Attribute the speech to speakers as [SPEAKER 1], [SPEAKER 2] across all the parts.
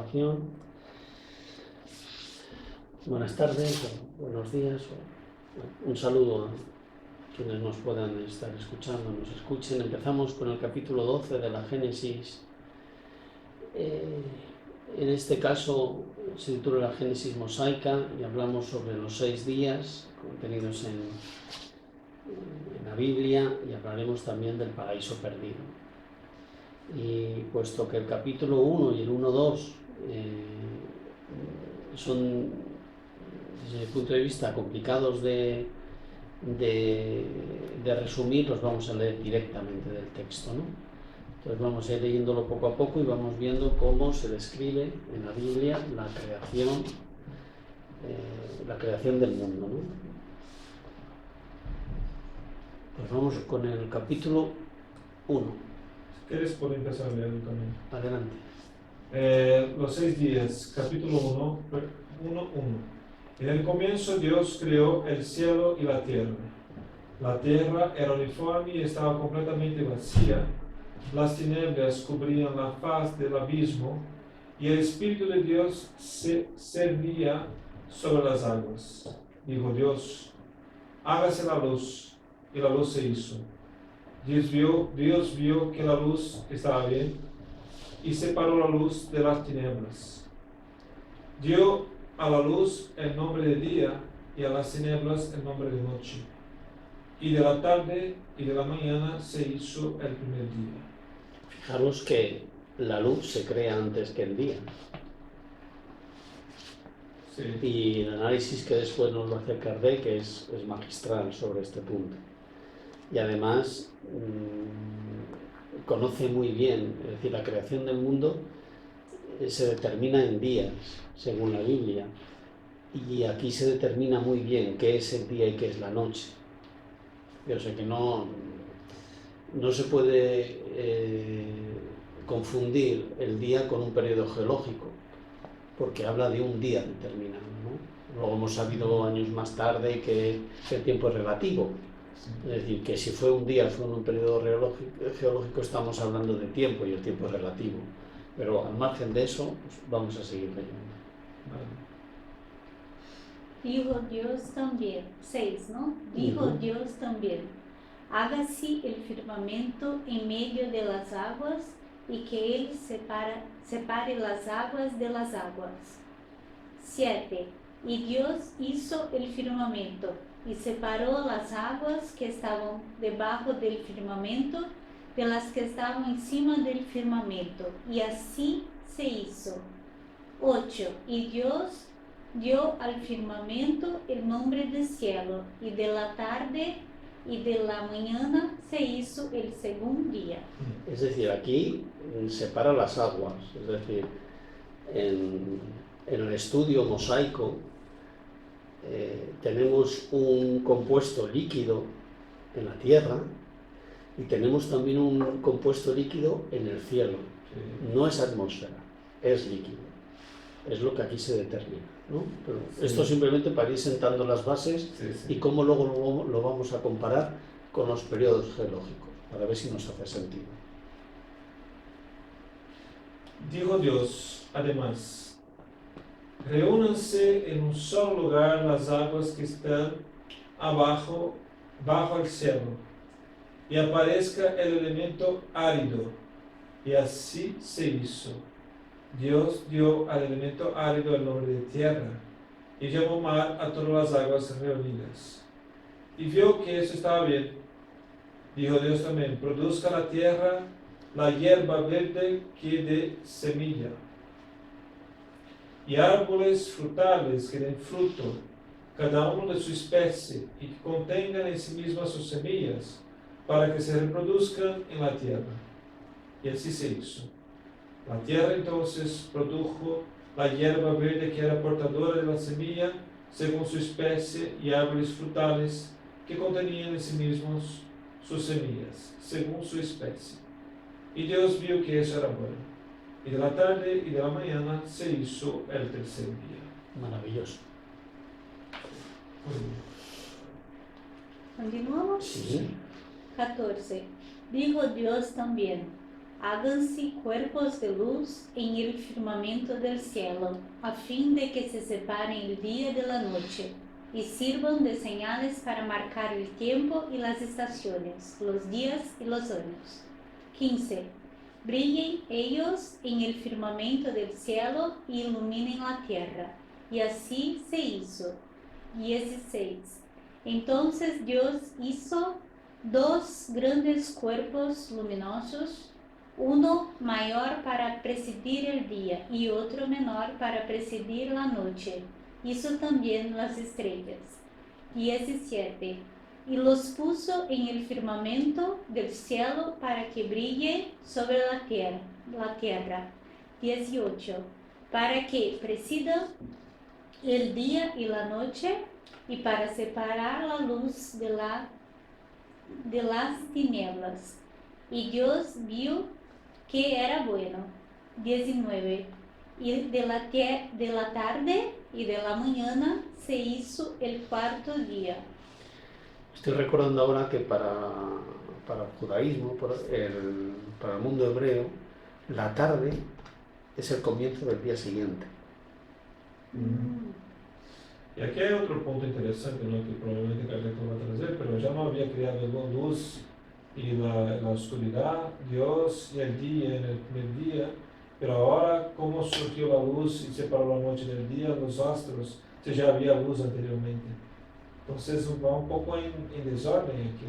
[SPEAKER 1] oración. Buenas tardes, o buenos días, o un saludo a quienes nos puedan estar escuchando, nos escuchen. Empezamos con el capítulo 12 de la Génesis. En este caso se titula la Génesis mosaica y hablamos sobre los 6 días contenidos en la Biblia, y hablaremos también del paraíso perdido. Y puesto que el capítulo 1 y el 1-2 son, desde mi punto de vista, complicados de resumir, los vamos a leer directamente del texto, ¿no? Entonces vamos a ir leyéndolo poco a poco y vamos viendo cómo se describe en la Biblia la creación del mundo, ¿no? Pues vamos con el capítulo 1.
[SPEAKER 2] Si quieres, puedo empezar a leerlo también.
[SPEAKER 1] Adelante.
[SPEAKER 2] Los 6 días, capítulo 1. En el comienzo Dios creó el cielo y la tierra. La tierra era uniforme y estaba completamente vacía. Las tinieblas cubrían la faz del abismo y el Espíritu de Dios se servía sobre las aguas. Dijo Dios: hágase la luz, y la luz se hizo. Dios vio que la luz estaba bien y separó la luz de las tinieblas. Dio a la luz el nombre de día y a las tinieblas el nombre de noche. Y de la tarde y de la mañana se hizo el primer día.
[SPEAKER 1] Fijaros que la luz se crea antes que el día.
[SPEAKER 2] Sí.
[SPEAKER 1] Y el análisis que después nos lo hace Kardec es magistral sobre este punto. Y además conoce muy bien, es decir, la creación del mundo se determina en días, según la Biblia. Y aquí se determina muy bien qué es el día y qué es la noche. O sea que no se puede confundir el día con un periodo geológico, porque habla de un día determinado, ¿no? Luego hemos sabido años más tarde que el tiempo es relativo. Es decir, que si fue un día, fue en un periodo geológico, estamos hablando de tiempo y el tiempo es relativo. Pero al margen de eso, pues vamos a seguir leyendo.
[SPEAKER 3] Dijo Dios también, 6, ¿no? Dijo Dios también: hágase el firmamento en medio de las aguas y que él separe las aguas de las aguas. 7. Y Dios hizo el firmamento y separó las aguas que estaban debajo del firmamento de las que estaban encima del firmamento, y así se hizo. 8. Y Dios dio al firmamento el nombre de cielo, y de la tarde y de la mañana se hizo el segundo día.
[SPEAKER 1] Es decir, aquí separa las aguas, es decir, en el estudio mosaico tenemos un compuesto líquido en la tierra y tenemos también un compuesto líquido en el cielo.
[SPEAKER 2] Sí.
[SPEAKER 1] No es atmósfera, es líquido. Es lo que aquí se determina, ¿no? Pero
[SPEAKER 2] Sí.
[SPEAKER 1] Esto simplemente para ir sentando las bases,
[SPEAKER 2] Sí.
[SPEAKER 1] y cómo luego lo vamos a comparar con los periodos geológicos, para ver si nos hace sentido.
[SPEAKER 2] Dijo Dios, además: reúnanse en un solo lugar las aguas que están bajo el cielo, y aparezca el elemento árido. Y así se hizo. Dios dio al elemento árido el nombre de tierra, y llamó mar a todas las aguas reunidas. Y vio que eso estaba bien. Dijo Dios también: produzca la tierra la hierba verde que dé semilla, y árboles frutales que den fruto, cada uno de su especie, y que contengan en sí mismas sus semillas, para que se reproduzcan en la tierra. Y así se hizo. La tierra entonces produjo la hierba verde que era portadora de la semilla, según su especie, y árboles frutales que contenían en sí mismos sus semillas, según su especie. Y Dios vio que eso era bueno. Y de la tarde y de la mañana se hizo el tercer día.
[SPEAKER 1] Maravilloso.
[SPEAKER 3] ¿Continuamos?
[SPEAKER 1] Sí.
[SPEAKER 3] 14. Dijo Dios también: háganse cuerpos de luz en el firmamento del cielo, a fin de que se separen el día de la noche, y sirvan de señales para marcar el tiempo y las estaciones, los días y los años. 15. Brillen ellos en el firmamento del cielo y iluminen la tierra. Y así se hizo. 16. Entonces Dios hizo 2 grandes cuerpos luminosos, uno mayor para presidir el día y otro menor para presidir la noche. Hizo también las estrellas. 17. Y los puso en el firmamento del cielo para que brille sobre la tierra. 18. Para que presida el día y la noche, y para separar la luz de las tinieblas. Y Dios vio que era bueno. 19. Y de la tarde y de la mañana se hizo el cuarto día.
[SPEAKER 1] Estoy recordando ahora que para el judaísmo, para el mundo hebreo, la tarde es el comienzo del día siguiente.
[SPEAKER 2] Y aquí hay otro punto interesante, ¿no? Que probablemente Carleto va a traer, pero ya no había creado la luz y la oscuridad, Dios y el día en el primer día, pero ahora cómo surgió la luz y separó la noche del día, los astros, si ya había luz anteriormente. Entonces va un poco en desorden aquí.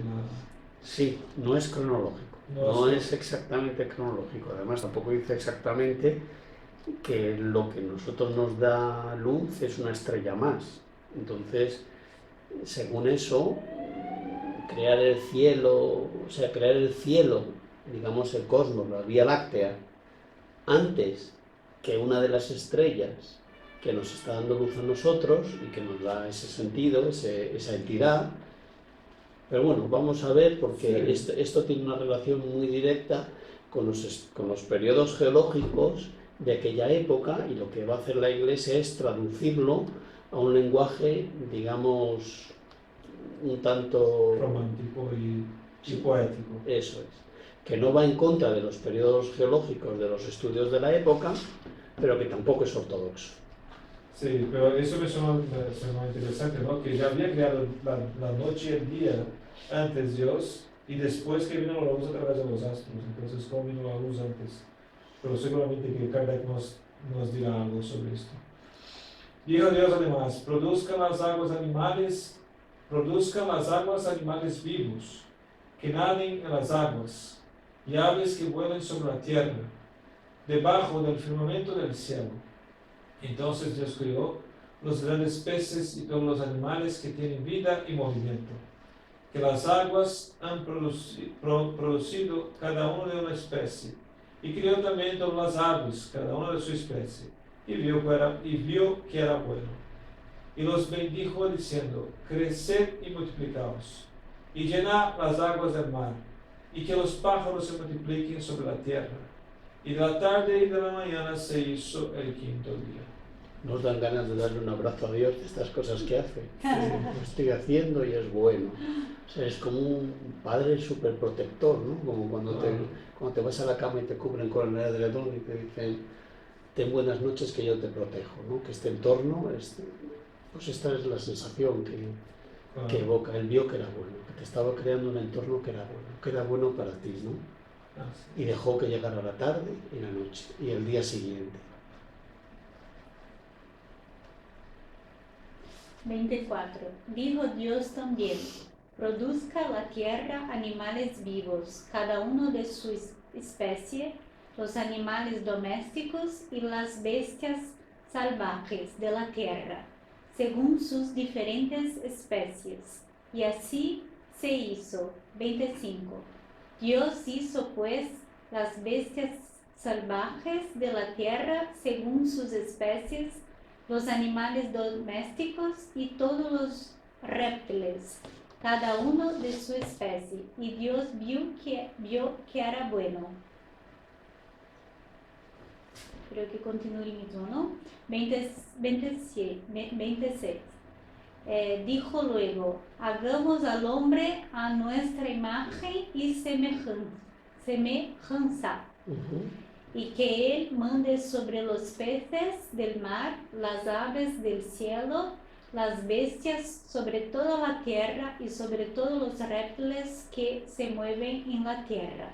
[SPEAKER 1] Sí, no es cronológico, no es exactamente cronológico, además tampoco dice exactamente que lo que nosotros nos da luz es una estrella más. Entonces, según eso, crear el cielo, digamos el cosmos, la Vía Láctea, antes que una de las estrellas que nos está dando luz a nosotros y que nos da ese sentido, esa entidad. Pero bueno, vamos a ver, porque esto tiene una relación muy directa con los periodos geológicos de aquella época, y lo que va a hacer la Iglesia es traducirlo a un lenguaje, digamos, un tanto
[SPEAKER 2] romántico y poético.
[SPEAKER 1] Eso es, que no va en contra de los periodos geológicos de los estudios de la época, pero que tampoco es ortodoxo.
[SPEAKER 2] Sí, pero eso me suena interesante, ¿no? Que ya había creado la noche y el día antes Dios, y después que vino la luz a través de los astros. Entonces, ¿cómo vino la luz antes? Pero seguramente que Kardec nos dirá algo sobre esto. Dijo Dios además, produzcan las aguas animales vivos, que naden en las aguas, y aves que vuelen sobre la tierra, debajo del firmamento del cielo. Entonces Dios creó los grandes peces y todos los animales que tienen vida y movimiento, que las aguas han producido cada uno de una especie, y creó también todas las aves, cada una de su especie, y vio que era bueno. Y los bendijo diciendo, creced y multiplicaos, y llenad las aguas del mar, y que los pájaros se multipliquen sobre la tierra. Y de la tarde y de la mañana se hizo el quinto día.
[SPEAKER 1] Nos dan ganas de darle un abrazo a Dios de estas cosas que hace. Lo estoy haciendo y es bueno. O sea, es como un padre súper protector, ¿no? Como cuando te vas a la cama y te cubren con el edredón y te dicen, ten buenas noches que yo te protejo, ¿no? Que este entorno, pues esta es la sensación que evoca. Él vio que era bueno, que te estaba creando un entorno que era bueno para ti, ¿no? Y dejó que llegara la tarde y la noche y el día siguiente.
[SPEAKER 3] 24. Dijo Dios también, produzca la tierra animales vivos, cada uno de su especie, los animales domésticos y las bestias salvajes de la tierra, según sus diferentes especies. Y así se hizo. 25. Dios hizo pues las bestias salvajes de la tierra según sus especies, los animales domésticos y todos los reptiles, cada uno de su especie. Y Dios vio que era bueno. Creo que continúa el mismo, ¿no? 26. Dijo luego, hagamos al hombre a nuestra imagen y semejanza, semejanza, y que Él mande sobre los peces del mar, las aves del cielo, las bestias sobre toda la tierra y sobre todos los reptiles que se mueven en la tierra.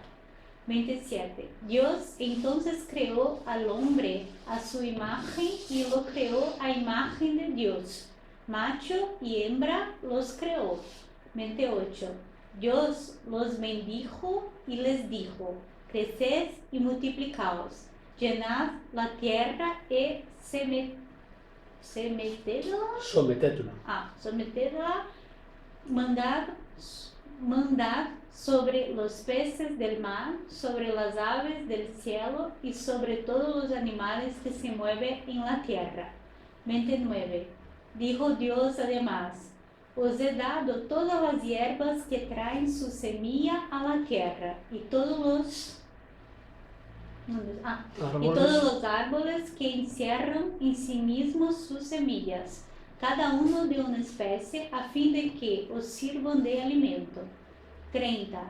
[SPEAKER 3] 27. Dios entonces creó al hombre a su imagen y lo creó a imagen de Dios. Macho y hembra los creó. 28. Dios los bendijo y les dijo: creced y multiplicaos, llenad la tierra y sometedla, mandad sobre los peces del mar, sobre las aves del cielo y sobre todos los animales que se mueven en la tierra. 29. Dijo Dios además: os he dado todas las hierbas que traen su semilla a la tierra y todos los árboles que encierran en sí mismos sus semillas, cada uno de una especie, a fin de que os sirvan de alimento. 30.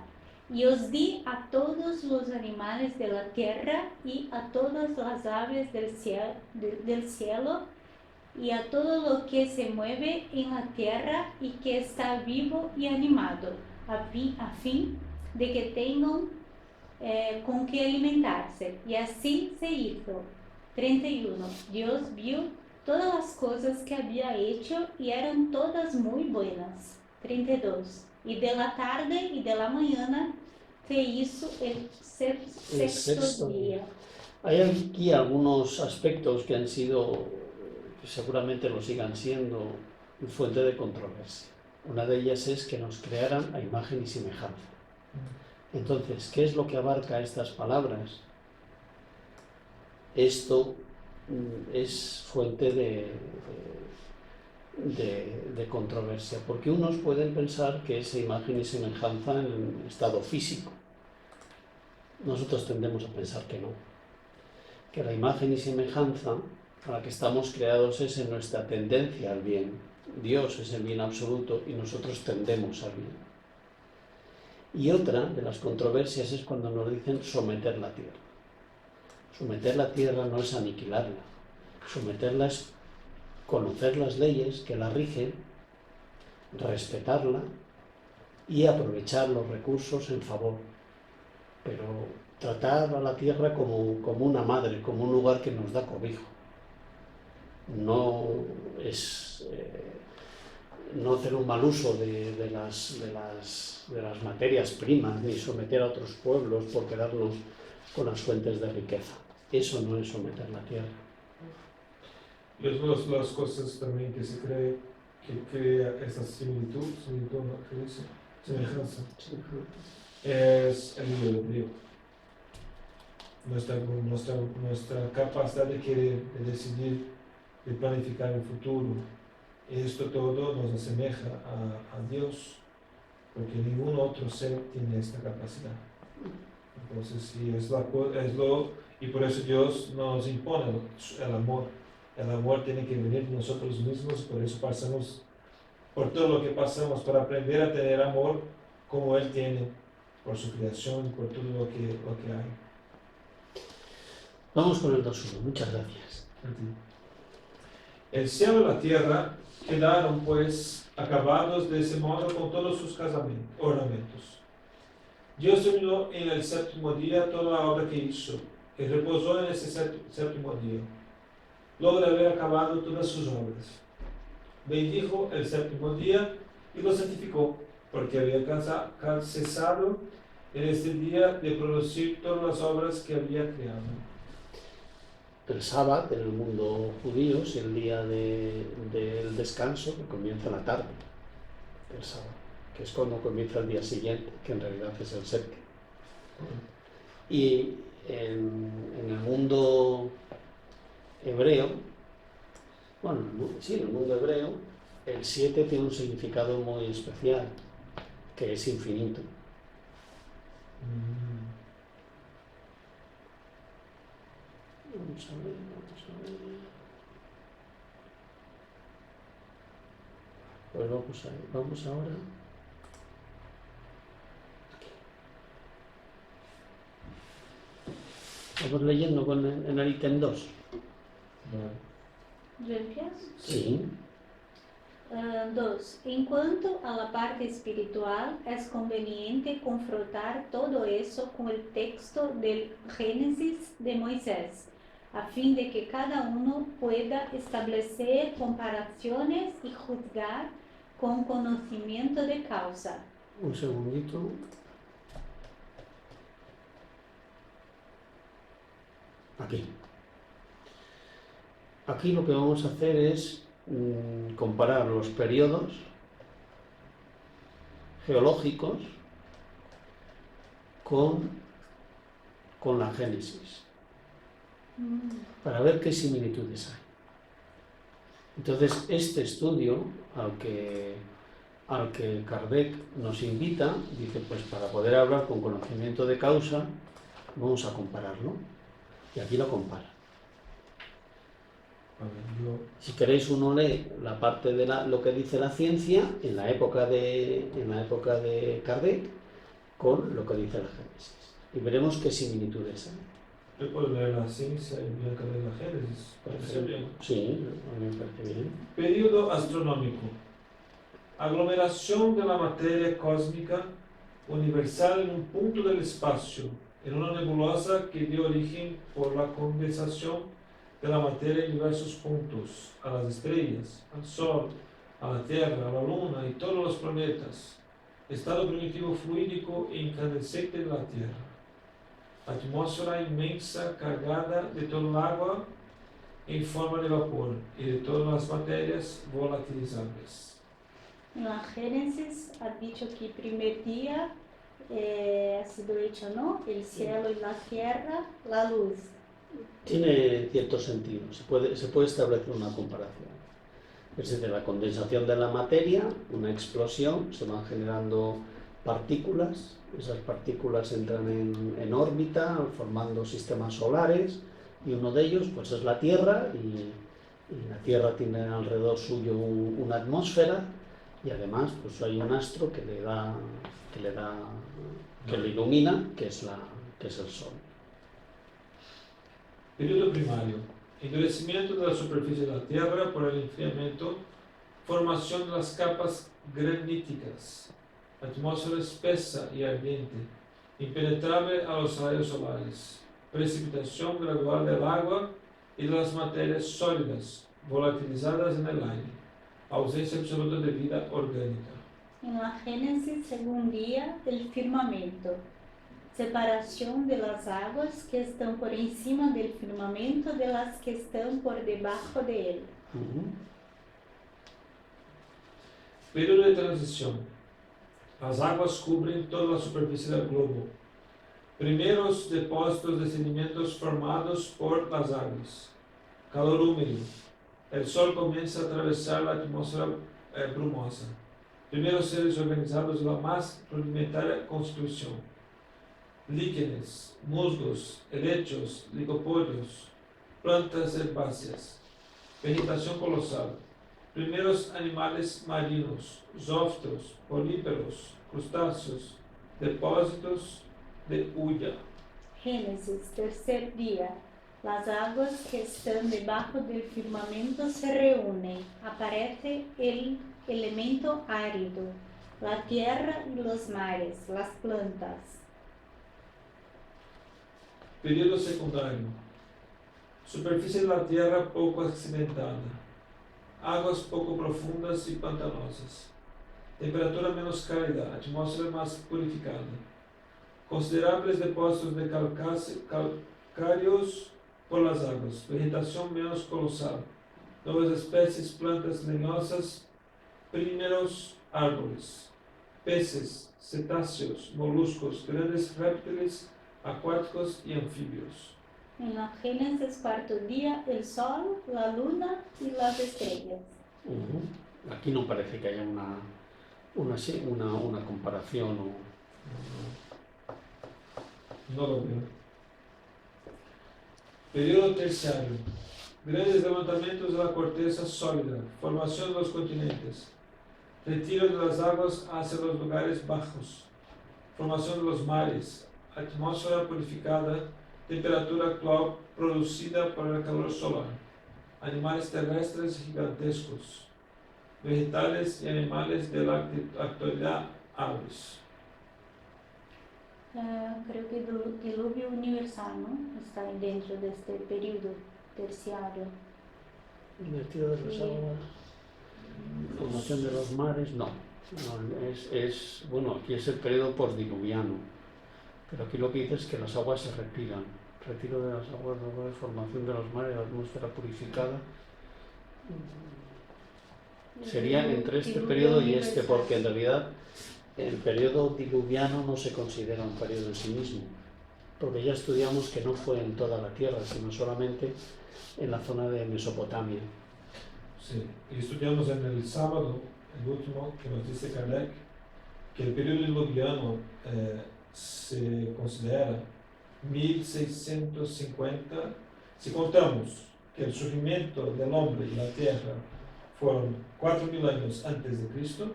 [SPEAKER 3] Y os di a todos los animales de la tierra y a todas las aves del cielo y a todo lo que se mueve en la tierra y que está vivo y animado, a fin de que tengan con que alimentarse. Y así se hizo. 31. Dios vio todas las cosas que había hecho y eran todas muy buenas. 32. Y de la tarde y de la mañana se hizo el sexto día.
[SPEAKER 1] Hay aquí algunos aspectos que han sido, que seguramente lo sigan siendo, fuente de controversia. Una de ellas es que nos crearan a imagen y semejanza. Entonces, ¿qué es lo que abarca estas palabras? Esto es fuente de controversia, porque unos pueden pensar que es imagen y semejanza en estado físico. Nosotros tendemos a pensar que no, que la imagen y semejanza a la que estamos creados es en nuestra tendencia al bien. Dios es el bien absoluto y nosotros tendemos al bien. Y otra de las controversias es cuando nos dicen someter la tierra. Someter la tierra no es aniquilarla. Someterla es conocer las leyes que la rigen, respetarla y aprovechar los recursos en favor. Pero tratar a la tierra como una madre, como un lugar que nos da cobijo. No es no hacer un mal uso de las materias primas, ni someter a otros pueblos por quedarnos con las fuentes de riqueza. Eso no es someter la tierra.
[SPEAKER 2] Y es las cosas también que se cree que crea esa similitud, ¿no? ¿Qué dice? Semejanza. Es el libro hebreo. Nuestra capacidad de querer, de decidir, de planificar el futuro. Esto todo nos asemeja a Dios, porque ningún otro ser tiene esta capacidad. Entonces, sí, y por eso Dios nos impone el amor. El amor tiene que venir de nosotros mismos, por eso pasamos por todo lo que pasamos, para aprender a tener amor como Él tiene, por su creación, por todo lo que hay.
[SPEAKER 1] Vamos con el 2.1. Muchas gracias.
[SPEAKER 2] El cielo y la tierra quedaron pues acabados de ese modo con todos sus ornamentos. Dios terminó en el séptimo día toda la obra que hizo, y reposó en ese séptimo día, luego de haber acabado todas sus obras. Bendijo el séptimo día y lo santificó, porque había cesado en este día de producir todas las obras que había creado.
[SPEAKER 1] El sábado en el mundo judío es el día del descanso, que comienza la tarde del sábado, que es cuando comienza el día siguiente, que en realidad es el séptimo. Y en el mundo hebreo, en el mundo hebreo, el 7 tiene un significado muy especial, que es infinito. Vamos a ver. Pues vamos ahora. Aquí. Vamos leyendo en el ítem 2.
[SPEAKER 3] ¿Yo empiezo?
[SPEAKER 1] Sí.
[SPEAKER 3] 2. En cuanto a la parte espiritual, es conveniente confrontar todo eso con el texto del Génesis de Moisés, a fin de que cada uno pueda establecer comparaciones y juzgar con conocimiento de causa.
[SPEAKER 1] Un segundito. Aquí lo que vamos a hacer es comparar los periodos geológicos con la Génesis, para ver qué similitudes hay. Entonces, este estudio al que Kardec nos invita, dice, pues para poder hablar con conocimiento de causa, vamos a compararlo. Y aquí lo compara. Si queréis, uno lee la parte de lo que dice la ciencia en la época de Kardec con lo que dice la Génesis. Y veremos qué similitudes hay.
[SPEAKER 2] Yo puedo leer la ciencia y voy a leer la Génesis. ¿Parece bien?
[SPEAKER 1] Sí, a mí me parece bien.
[SPEAKER 2] Período astronómico. Aglomeración de la materia cósmica universal en un punto del espacio, en una nebulosa que dio origen por la condensación de la materia en diversos puntos, a las estrellas, al Sol, a la Tierra, a la Luna y todos los planetas. Estado primitivo fluídico e incandescente de la Tierra. Atmósfera inmensa cargada de todo el agua en forma de vapor y de todas las materias volatilizables.
[SPEAKER 3] En la Génesis ha dicho que el primer día ha sido hecho, ¿no? El cielo y la tierra, la luz.
[SPEAKER 1] Tiene cierto sentido, se puede establecer una comparación. Es decir, la condensación de la materia, una explosión, se van generando partículas, esas partículas entran en órbita formando sistemas solares y uno de ellos pues es la Tierra y la Tierra tiene alrededor suyo una atmósfera y además pues hay un astro que le ilumina, que es el Sol.
[SPEAKER 2] Período primario. Endurecimiento de la superficie de la Tierra por el enfriamiento, formación de las capas graníticas, atmósfera espesa y ardiente, impenetrable a los rayos solares, precipitación gradual del agua y de las materias sólidas, volatilizadas en el aire, ausencia absoluta de vida orgánica.
[SPEAKER 3] En la Génesis, según día, el firmamento. Separación de las aguas que están por encima del firmamento de las que están por debajo de él.
[SPEAKER 2] Período de transición. Las aguas cubren toda la superficie del globo. Primeros depósitos de sedimentos formados por las aguas. Calor húmedo. El sol comienza a atravesar la atmósfera brumosa. Primeros seres organizados de la más rudimentaria constitución. Líquenes, musgos, helechos, licopodios, plantas herbáceas, vegetación colosal, primeros animales marinos, zófitos, políperos, crustáceos, depósitos de hulla.
[SPEAKER 3] Génesis, tercer día. Las aguas que están debajo del firmamento se reúnen. Aparece el elemento árido, la tierra y los mares, las plantas.
[SPEAKER 2] Período secundario. Superficie de la Tierra poco accidentada. Aguas poco profundas y pantanosas. Temperatura menos cálida, atmósfera más purificada. Considerables depósitos de calcáreos por las aguas. Vegetación menos colosal. Nuevas especies, plantas leñosas, primeros árboles. Peces, cetáceos, moluscos, grandes reptiles, acuáticos y anfibios.
[SPEAKER 3] En la Génesis, cuarto día, el sol, la luna y las estrellas.
[SPEAKER 1] Aquí no parece que haya una comparación.
[SPEAKER 2] No lo veo. Período terciario. Grandes levantamientos de la corteza sólida, formación de los continentes, retiro de las aguas hacia los lugares bajos, formación de los mares, atmósfera purificada temperatura actual producida por el calor solar, animales terrestres gigantescos, vegetales y animales de la actualidad, aves.
[SPEAKER 3] Creo que el diluvio universal, ¿no? Está dentro de este periodo terciario.
[SPEAKER 1] El vertido de las
[SPEAKER 3] Sí.
[SPEAKER 1] aguas, formación de los mares, no. Bueno, aquí es el periodo postdiluviano, pero aquí lo que dice es que las aguas se retiran. Retiro de las aguas, luego de formación de los mares, la atmósfera purificada. Sería entre este
[SPEAKER 3] Diluvio
[SPEAKER 1] periodo y
[SPEAKER 3] universal.
[SPEAKER 1] este, porque en realidad el periodo diluviano no se considera un periodo en sí mismo, porque ya estudiamos que no fue en toda la tierra, sino solamente en la zona de Mesopotamia.
[SPEAKER 2] Sí, y estudiamos en el sábado, el último, que nos dice Kardec, que el periodo diluviano se considera 1650, si contamos que el surgimiento del hombre y la tierra fueron 4000 años antes de Cristo,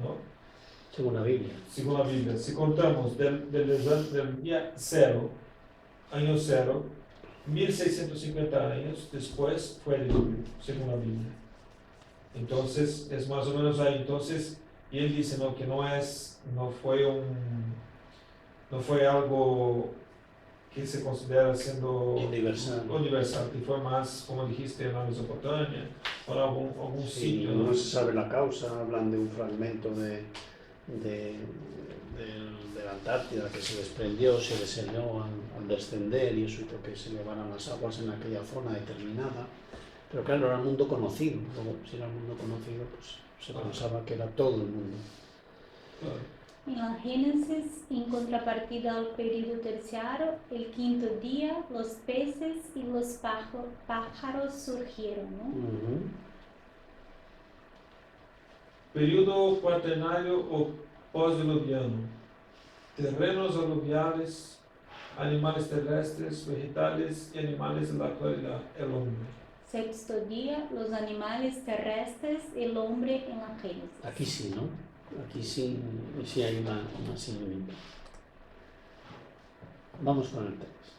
[SPEAKER 2] ¿no?
[SPEAKER 1] Según la Biblia.
[SPEAKER 2] Según la Biblia, si contamos del día cero, año cero, 1650 años después fue el diluvio, según la Biblia. Entonces, es más o menos ahí. Entonces, y él dice, no, que no fue algo que se considera siendo universal, que fue más, como dijiste, en la Mesopotamia, o en algún
[SPEAKER 1] Sí,
[SPEAKER 2] sitio.
[SPEAKER 1] no se sabe la causa, hablan de un fragmento de la Antártida que se desprendió, se descendió al descender y eso hizo que se elevaran las aguas en aquella zona determinada. Pero claro, era el mundo conocido. Luego, si era el mundo conocido, pues se pensaba que era todo el mundo.
[SPEAKER 2] Claro.
[SPEAKER 3] En la Génesis, en contrapartida al periodo terciario, el quinto día, los peces y los pájaros surgieron, ¿no?
[SPEAKER 1] Uh-huh.
[SPEAKER 2] Período cuaternario o postdiluviano. Terrenos aluviales, animales terrestres, vegetales y animales de la actualidad, el hombre.
[SPEAKER 3] Sexto día, los animales terrestres, el hombre en la Génesis.
[SPEAKER 1] Aquí sí, ¿no? Aquí sí hay una similitud. Vamos con el texto.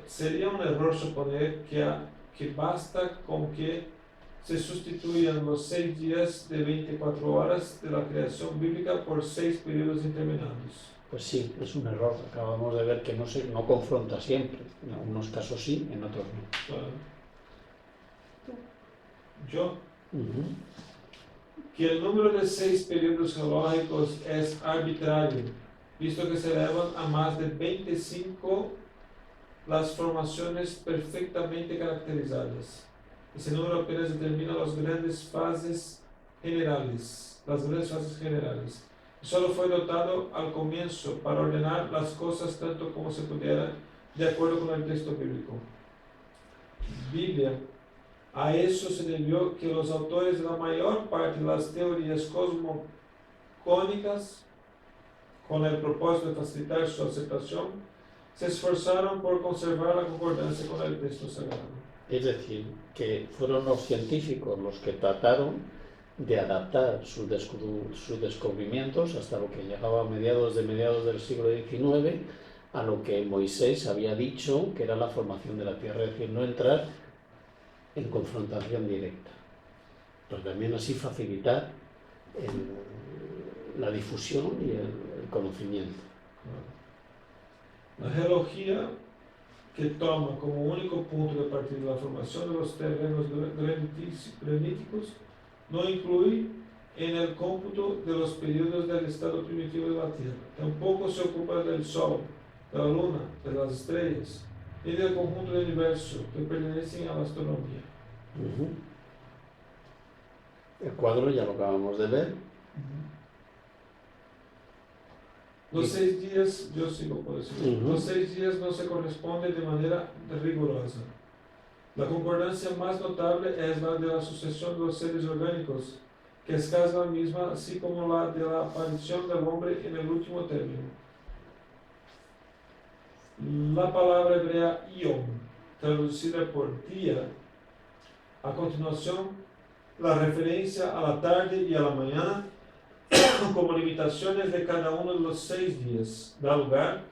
[SPEAKER 2] Sería un error suponer que basta con que se sustituyan los 6 días de 24 horas de la creación bíblica por 6 periodos interminables.
[SPEAKER 1] Pues sí, es un error. Acabamos de ver que no confronta siempre. En algunos casos sí, en otros no.
[SPEAKER 2] Claro. Yo,
[SPEAKER 1] Uh-huh.
[SPEAKER 2] que el número de 6 periodos geológicos es arbitrario, visto que se elevan a más de 25 las formaciones perfectamente caracterizadas. Ese número apenas determina las grandes fases generales. Solo fue dotado al comienzo para ordenar las cosas tanto como se pudiera, de acuerdo con el texto bíblico. Biblia. A eso se debió que los autores de la mayor parte de las teorías cosmogónicas, con el propósito de facilitar su aceptación, se esforzaron por conservar la concordancia con el texto sagrado.
[SPEAKER 1] Es decir, que fueron los científicos los que trataron de adaptar sus descubrimientos hasta lo que llegaba a mediados del siglo XIX a lo que Moisés había dicho que era la formación de la tierra, es decir, no entrar en confrontación directa, pero también así facilitar la difusión y el conocimiento.
[SPEAKER 2] La geología, que toma como único punto de partida la formación de los terrenos graníticos, no incluye en el cómputo de los periodos del estado primitivo de la Tierra. Tampoco se ocupa del Sol, de la Luna, de las estrellas, y del conjunto del universo que pertenecen a la astronomía.
[SPEAKER 1] Uh-huh. El cuadro ya lo acabamos de ver.
[SPEAKER 2] Los 6 días, yo sigo por eso, los 6 días no se corresponden de manera rigurosa. La concordancia más notable es la de la sucesión de los seres orgánicos, que es casi la misma, así como la de la aparición del hombre en el último término. La palabra hebrea yom, traducida por día, a continuación, la referencia a la tarde y a la mañana como limitaciones de cada uno de los 6 días, da lugar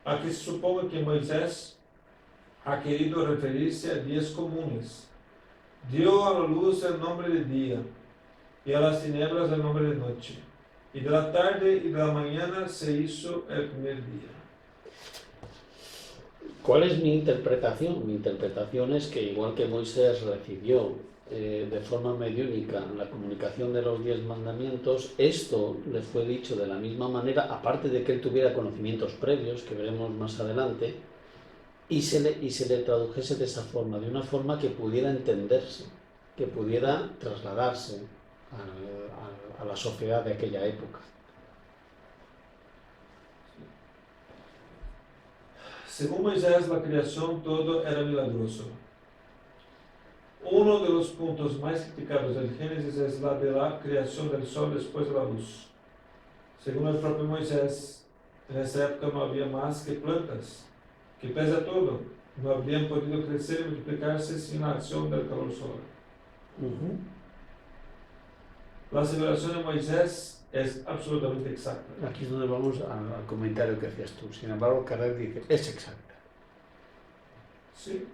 [SPEAKER 2] Aquí se supone que Moisés ha querido referirse a días comunes. Dio a la luz el nombre de día y a las tinieblas el nombre de noche. Y de la tarde y de la mañana se hizo el primer día.
[SPEAKER 1] ¿Cuál es mi interpretación? Mi interpretación es que igual que Moisés recibió de forma mediúnica la comunicación de los 10 mandamientos, esto le fue dicho de la misma manera, aparte de que él tuviera conocimientos previos, que veremos más adelante, y se le tradujese de esa forma, de una forma que pudiera entenderse, que pudiera trasladarse a la sociedad de aquella época.
[SPEAKER 2] Según Moisés, la creación todo era milagroso. Uno de los puntos más criticados del Génesis es la de la creación del sol después de la luz. Según el propio Moisés, en esa época no había más que plantas, que pese a todo, no habrían podido crecer y multiplicarse sin la acción del calor solar. La aseveración de Moisés es absolutamente exacta.
[SPEAKER 1] Aquí es donde vamos al comentario que hacías tú. Sin embargo, Kardec dice, es exacta.
[SPEAKER 2] Sí.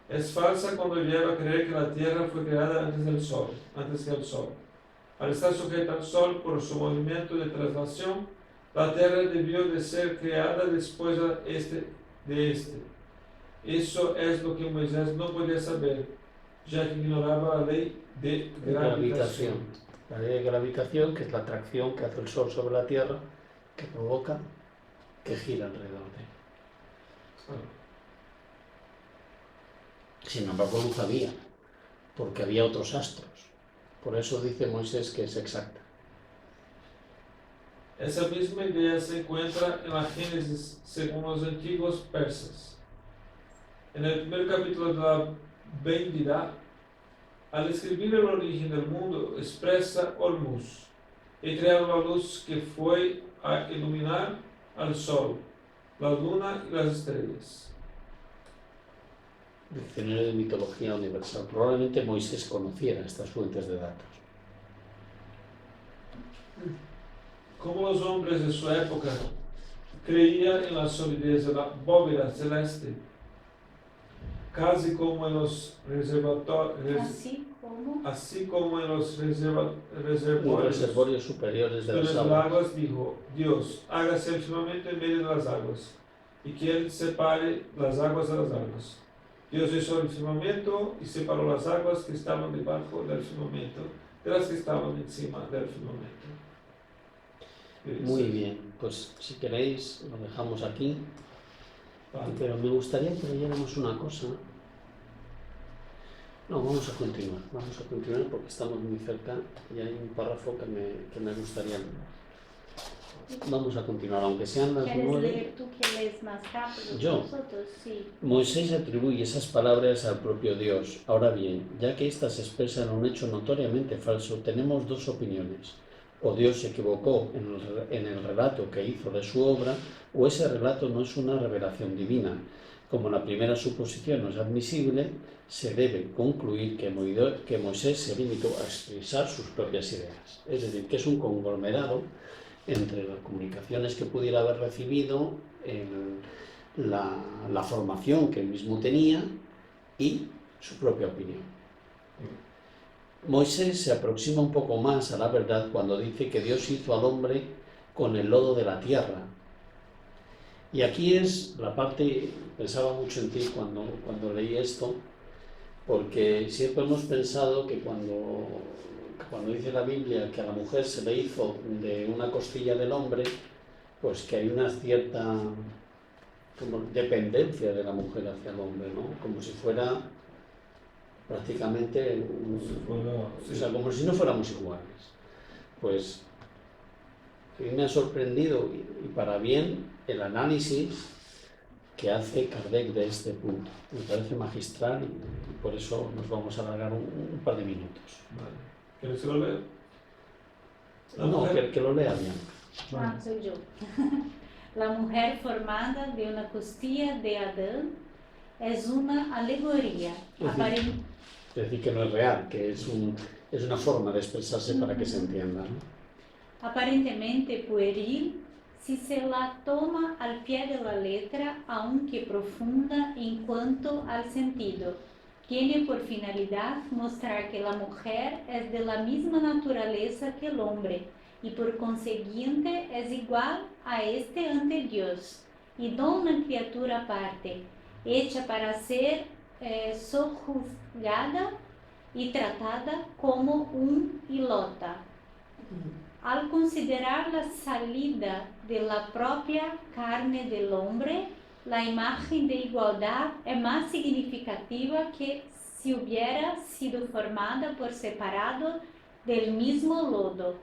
[SPEAKER 2] Es falsa cuando lleva a creer que la Tierra fue creada antes del Sol, antes que el Sol. Al estar sujeta al Sol por su movimiento de traslación, la Tierra debió de ser creada después de este. Eso es lo que Moisés no podía saber, ya que ignoraba la ley de gravitación.
[SPEAKER 1] La ley de gravitación, que es la atracción que hace el Sol sobre la Tierra, que provoca que gira alrededor de él. Sin embargo, no sabía, porque había otros astros. Por eso dice Moisés que es exacta.
[SPEAKER 2] Esa misma idea se encuentra en la Génesis según los antiguos persas. En el primer capítulo de la Bendidad, al escribir el origen del mundo, expresa Olmus, y crearon la luz que fue a iluminar al sol, la luna y las estrellas.
[SPEAKER 1] Diccionario de Mitología Universal. Probablemente Moisés conociera estas fuentes de datos.
[SPEAKER 2] Como los hombres de su época creían en la solidez de la bóveda celeste, casi como en los reservatorios, así como en los
[SPEAKER 1] reservorios superiores de las
[SPEAKER 2] aguas, dijo Dios, hágase el firmamento en medio de las aguas, y que él separe las aguas de las aguas. Dios hizo el firmamento y separó las aguas que estaban debajo del firmamento de las que estaban encima del firmamento.
[SPEAKER 1] Muy bien, pues si queréis lo dejamos aquí. Vale. Pero me gustaría que leyéramos una cosa. No, vamos a continuar porque estamos muy cerca y hay un párrafo que me gustaría leer. Vamos a continuar, aunque sean las 9.
[SPEAKER 3] ¿Quieres leer tú que lees más rápido?
[SPEAKER 1] Yo.
[SPEAKER 3] Nosotros, sí.
[SPEAKER 1] Moisés atribuye esas palabras al propio Dios. Ahora bien, ya que éstas expresan un hecho notoriamente falso, tenemos dos opiniones. O Dios se equivocó en el relato que hizo de su obra, o ese relato no es una revelación divina. Como la primera suposición no es admisible, se debe concluir que Moisés se limitó a expresar sus propias ideas. Es decir, que es un conglomerado entre las comunicaciones que pudiera haber recibido, la formación que él mismo tenía y su propia opinión. Moisés se aproxima un poco más a la verdad cuando dice que Dios hizo al hombre con el lodo de la tierra. Y aquí es la parte, pensaba mucho en ti cuando leí esto, porque siempre hemos pensado que cuando dice la Biblia que a la mujer se le hizo de una costilla del hombre, pues que hay una cierta como dependencia de la mujer hacia el hombre, ¿no? Como si fuera prácticamente, o sea, como si no fuéramos iguales. Pues a mí me ha sorprendido, y para bien, el análisis que hace Kardec de este punto. Me parece magistral y por eso nos vamos a alargar un par de minutos.
[SPEAKER 2] Vale. ¿Quieres que lo lea?
[SPEAKER 1] No, que lo lea bien.
[SPEAKER 3] Ah, soy yo. La mujer formada de una costilla de Adán es una alegoría.
[SPEAKER 1] Es decir, que no es real, que es una forma de expresarse para que se entienda, ¿no?
[SPEAKER 3] Aparentemente pueril, si se la toma al pie de la letra, aunque profunda en cuanto al sentido, tiene por finalidad mostrar que la mujer es de la misma naturaleza que el hombre y por consiguiente es igual a este ante Dios, y no una criatura aparte, hecha para ser sojuzgada y tratada como un ilota. Al considerar la salida de la propia carne del hombre, la imagen de igualdad es más significativa que si hubiera sido formada por separado del mismo lodo.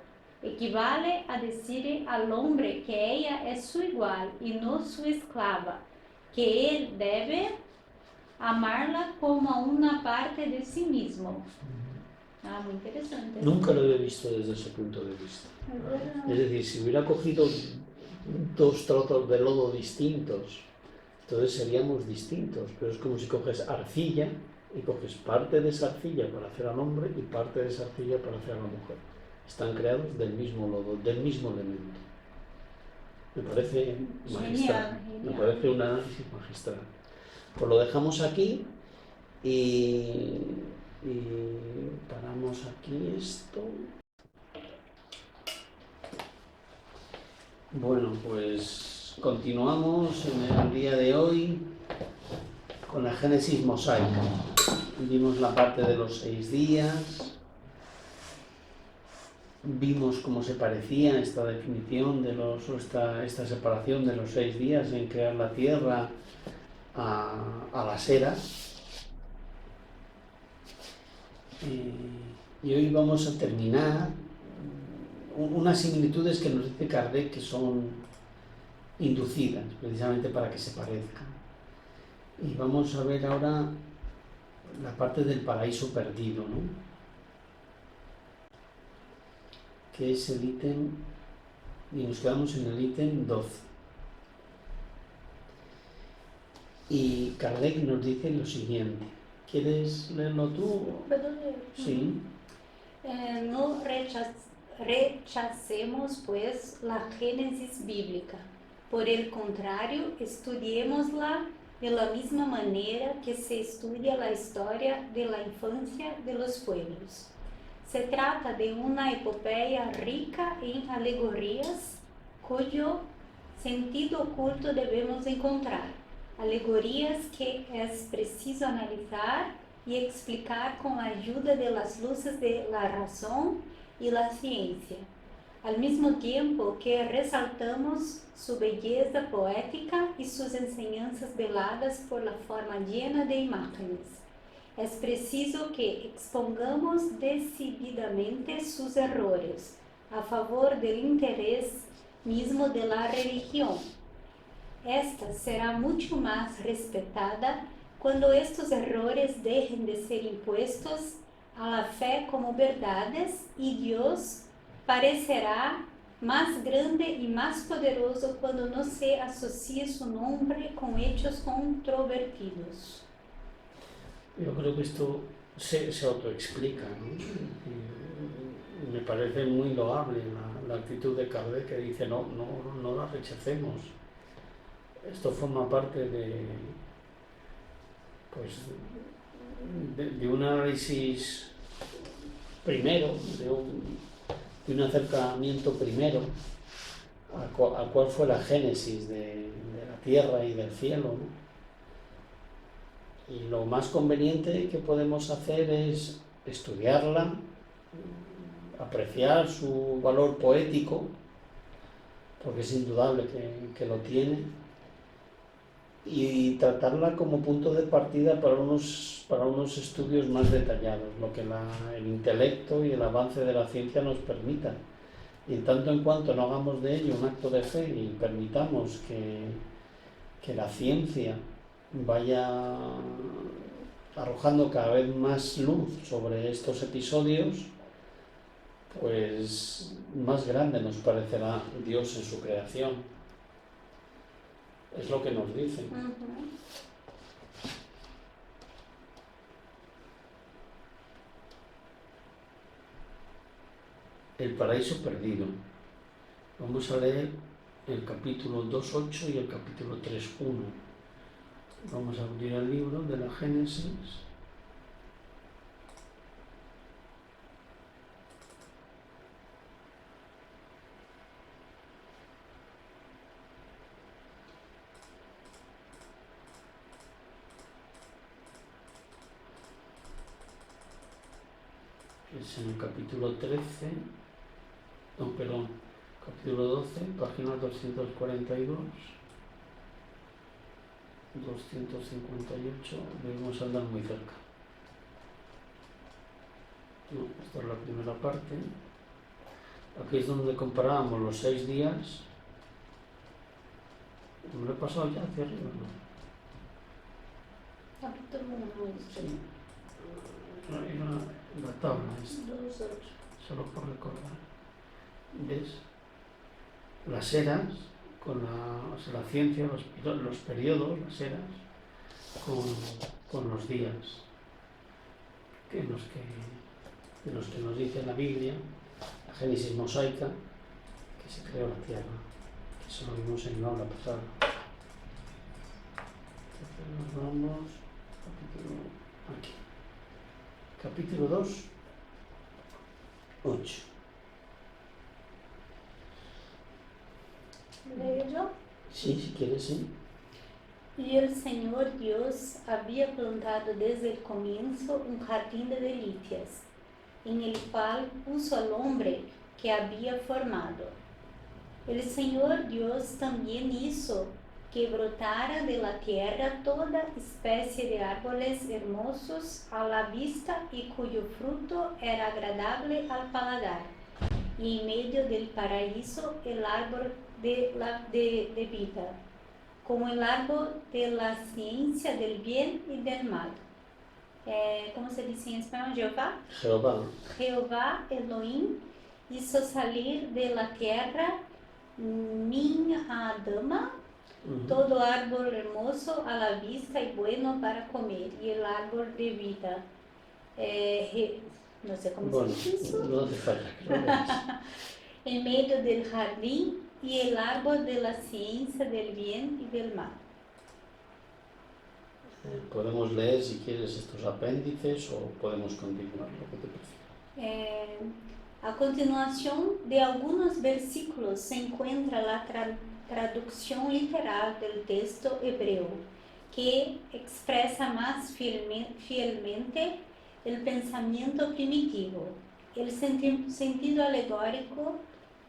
[SPEAKER 3] Equivale a decir al hombre que ella es su igual y no su esclava, que él debe amarla como a una parte de sí mismo. Ah, muy interesante.
[SPEAKER 1] Nunca lo había visto desde ese punto de vista.
[SPEAKER 3] Es verdad.
[SPEAKER 1] Es decir, si hubiera cogido dos trozos de lodo distintos, entonces seríamos distintos, pero es como si coges arcilla y coges parte de esa arcilla para hacer al hombre y parte de esa arcilla para hacer a la mujer. Están creados del mismo lodo, del mismo elemento. Me parece magistral,
[SPEAKER 3] Genial.
[SPEAKER 1] me parece un análisis magistral. Pues lo dejamos aquí y paramos aquí esto. Bueno, pues continuamos en el día de hoy con la Génesis mosaica. Vimos la parte de los 6 días, vimos cómo se parecía esta definición de esta separación de los 6 días en crear la tierra a las eras. Y hoy vamos a terminar unas similitudes que nos dice Kardec que son inducidas, precisamente para que se parezcan. Y vamos a ver ahora la parte del paraíso perdido, ¿no? Que es el ítem, y nos quedamos en el ítem 12. Y Kardec nos dice lo siguiente. ¿Quieres leerlo tú?
[SPEAKER 3] ¿Puedo leer?
[SPEAKER 1] Sí.
[SPEAKER 3] No rechacemos, pues, la Génesis bíblica. Por el contrario, estudiémosla de la misma manera que se estudia la historia de la infancia de los pueblos. Se trata de una epopeya rica en alegorías, cuyo sentido oculto debemos encontrar. Alegorías que es preciso analizar y explicar con la ayuda de las luces de la razón y la ciencia, al mismo tiempo que resaltamos su belleza poética y sus enseñanzas veladas por la forma llena de imágenes. Es preciso que expongamos decididamente sus errores a favor del interés mismo de la religión. Esta será mucho más respetada cuando estos errores dejen de ser impuestos a la fe como verdades y Dios parecerá más grande y más poderoso cuando no se asocie su nombre con hechos controvertidos.
[SPEAKER 1] Yo creo que esto se autoexplica, ¿no? Y me parece muy loable la actitud de Kardec, que dice no la rechacemos. Esto forma parte de un análisis primero, de un acercamiento primero a cuál fue la génesis de la tierra y del cielo, ¿no? Y lo más conveniente que podemos hacer es estudiarla, apreciar su valor poético, porque es indudable que lo tiene, y tratarla como punto de partida para unos estudios más detallados, lo que el intelecto y el avance de la ciencia nos permitan. Y en tanto en cuanto no hagamos de ello un acto de fe y permitamos que la ciencia vaya arrojando cada vez más luz sobre estos episodios, pues más grande nos parecerá Dios en su creación. Es lo que nos dicen. El paraíso perdido. Vamos a leer el capítulo 2.8 y el capítulo 3.1. Vamos a abrir el libro de la Génesis. Es en el capítulo 13, no, perdón, capítulo 12, página 242, 258, debemos andar muy cerca. No, esta es la primera parte. Aquí es donde comparábamos los 6 días. ¿Me lo he pasado ya hacia arriba? No.
[SPEAKER 3] Capítulo 1.
[SPEAKER 1] Sí. Era la tabla esta.
[SPEAKER 3] 2.8.
[SPEAKER 1] Solo por recordar. ¿Ves? Las eras, con la ciencia, los periodos, las eras, con los días, de los que nos dice la Biblia, la Génesis mosaica, que se creó la tierra, que eso lo vimos en la aula pasada. Entonces nos vamos, capítulo 2, 8.
[SPEAKER 3] ¿Leo yo?
[SPEAKER 1] Sí, si quieres, sí.
[SPEAKER 3] Y el Señor Dios había plantado desde el comienzo un jardín de delicias, en el cual puso al hombre que había formado. El Señor Dios también hizo que brotara de la tierra toda especie de árboles hermosos a la vista y cuyo fruto era agradable al paladar. Y en medio del paraíso el árbol de vida, como el árbol de la ciencia del bien y del mal. ¿Cómo se dice en español?
[SPEAKER 1] Jehová.
[SPEAKER 3] Jehová Elohim hizo salir de la tierra min Adama, todo árbol hermoso a la vista y bueno para comer, y el árbol de vida. No sé cómo se dice eso.
[SPEAKER 1] No te falta que lo veas.
[SPEAKER 3] En medio del jardín, y el árbol de la ciencia del bien y del mal.
[SPEAKER 1] Podemos leer, si quieres, estos apéndices o podemos continuar, lo que te prefieras.
[SPEAKER 3] A continuación de algunos versículos se encuentra la traducción literal del texto hebreo, que expresa más fielmente el pensamiento primitivo. El sentido alegórico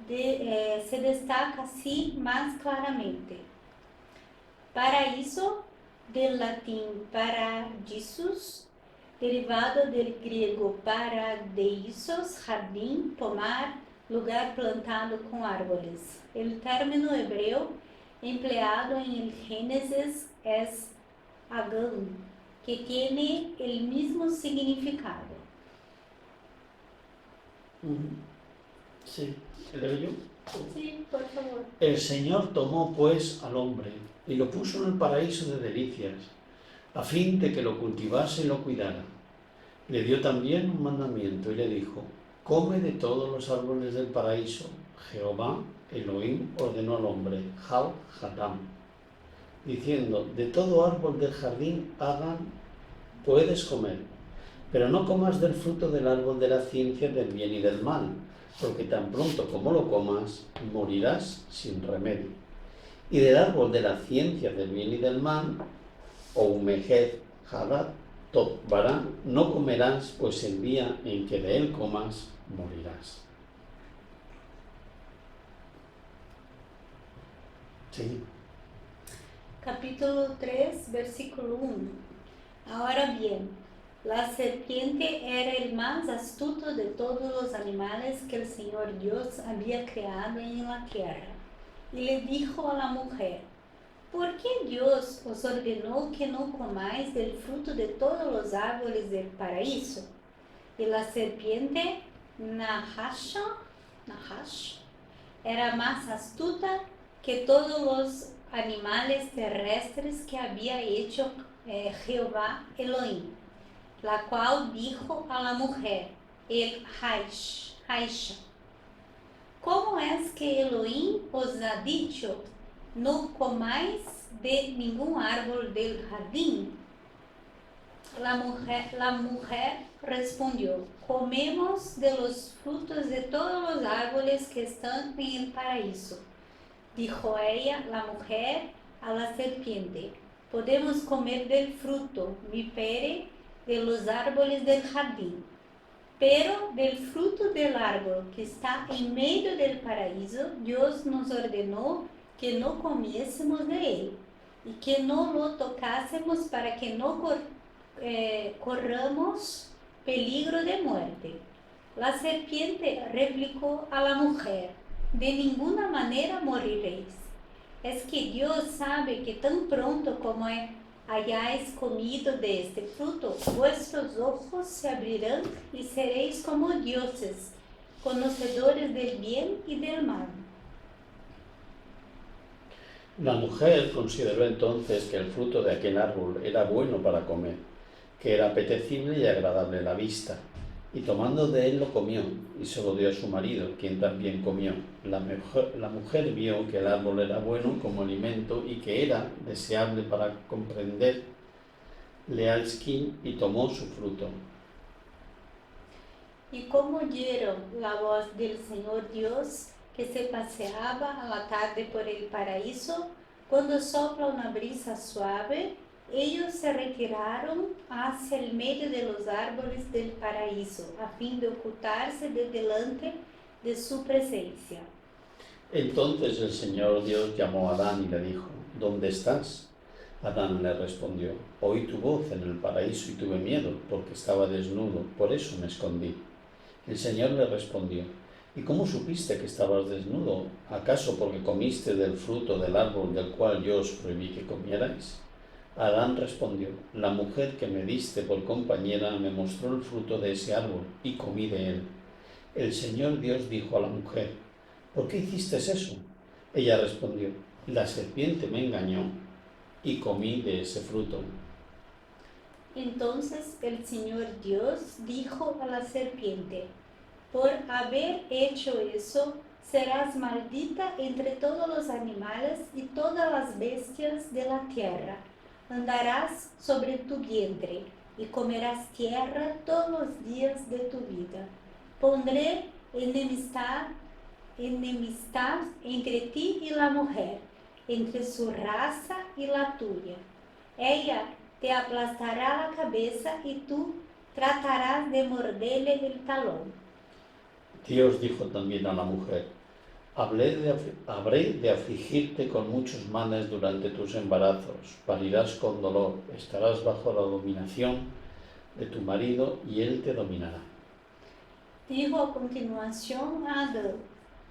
[SPEAKER 3] se destaca así más claramente. Paraíso, del latín paradisus, derivado del griego paradeisos, jardín, pomar, lugar plantado con árboles. El término hebreo empleado en el Génesis es Agam, que tiene el mismo significado.
[SPEAKER 1] Sí, ¿leo yo?
[SPEAKER 3] Sí, por favor.
[SPEAKER 1] El Señor tomó pues al hombre y lo puso en el paraíso de delicias, a fin de que lo cultivase y lo cuidara. Le dio también un mandamiento y le dijo: come de todos los árboles del paraíso. Jehová Elohim ordenó al hombre, Hal Hadam, diciendo: de todo árbol del jardín puedes comer, pero no comas del fruto del árbol de la ciencia del bien y del mal, porque tan pronto como lo comas, morirás sin remedio. Y del árbol de la ciencia del bien y del mal, o Umejed Hadat Tot Bará, no comerás, pues el día en que de él comas, morirás. Sí.
[SPEAKER 3] Capítulo 3, versículo 1. Ahora bien, la serpiente era el más astuto de todos los animales que el Señor Dios había creado en la tierra. Y le dijo a la mujer: ¿por qué Dios os ordenó que no comáis del fruto de todos los árboles del paraíso? Y la serpiente, Nahash, era más astuta que todos los animales terrestres que había hecho Jehová Elohim, la cual dijo a la mujer, el Haisha: ¿Cómo es que Elohim os ha dicho, no comáis de ningún árbol del jardín? La mujer respondió, comemos de los frutos de todos los árboles que están en el paraíso. Dijo ella, la mujer, a la serpiente, podemos comer del fruto, mi pere, de los árboles del jardín, pero del fruto del árbol que está en medio del paraíso, Dios nos ordenó que no comiésemos de él y que no lo tocásemos para que no corramos peligro de muerte. La serpiente replicó a la mujer, de ninguna manera moriréis. Es que Dios sabe que tan pronto como hayáis comido de este fruto, vuestros ojos se abrirán y seréis como dioses, conocedores del bien y del mal.
[SPEAKER 1] La mujer consideró entonces que el fruto de aquel árbol era bueno para comer, que era apetecible y agradable a la vista, y tomando de él lo comió, y se lo dio a su marido, quien también comió. La mujer vio que el árbol era bueno como alimento y que era deseable para comprender Lealskin, y tomó su fruto.
[SPEAKER 3] Y como oyeron la voz del Señor Dios, que se paseaba a la tarde por el paraíso, cuando sopla una brisa suave, ellos se retiraron hacia el medio de los árboles del paraíso, a fin de ocultarse de delante de su presencia.
[SPEAKER 1] Entonces el Señor Dios llamó a Adán y le dijo, ¿dónde estás? Adán le respondió, oí tu voz en el paraíso y tuve miedo, porque estaba desnudo, por eso me escondí. El Señor le respondió, ¿y cómo supiste que estabas desnudo? ¿Acaso porque comiste del fruto del árbol del cual yo os prohibí que comierais? Adán respondió, la mujer que me diste por compañera me mostró el fruto de ese árbol y comí de él. El Señor Dios dijo a la mujer, ¿por qué hiciste eso? Ella respondió, la serpiente me engañó y comí de ese fruto.
[SPEAKER 3] Entonces el Señor Dios dijo a la serpiente, por haber hecho eso, serás maldita entre todos los animales y todas las bestias de la tierra. Andarás sobre tu vientre y comerás tierra todos los días de tu vida. Pondré enemistad entre ti y la mujer, entre su raza y la tuya. Ella te aplastará la cabeza y tú tratarás de morderle el talón.
[SPEAKER 1] Dios dijo también a la mujer, habré de afligirte con muchos males durante tus embarazos, parirás con dolor, estarás bajo la dominación de tu marido y él te dominará.
[SPEAKER 3] Dijo a continuación a Adán,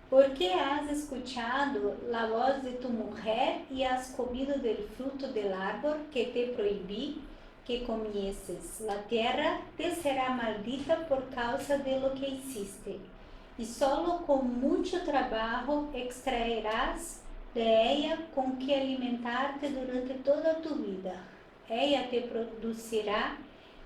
[SPEAKER 3] ¿por qué has escuchado la voz de tu mujer y has comido del fruto del árbol que te prohibí que comieses? La tierra te será maldita por causa de lo que hiciste, y solo con mucho trabajo extraerás de ella con que alimentarte durante toda tu vida. Ella te producirá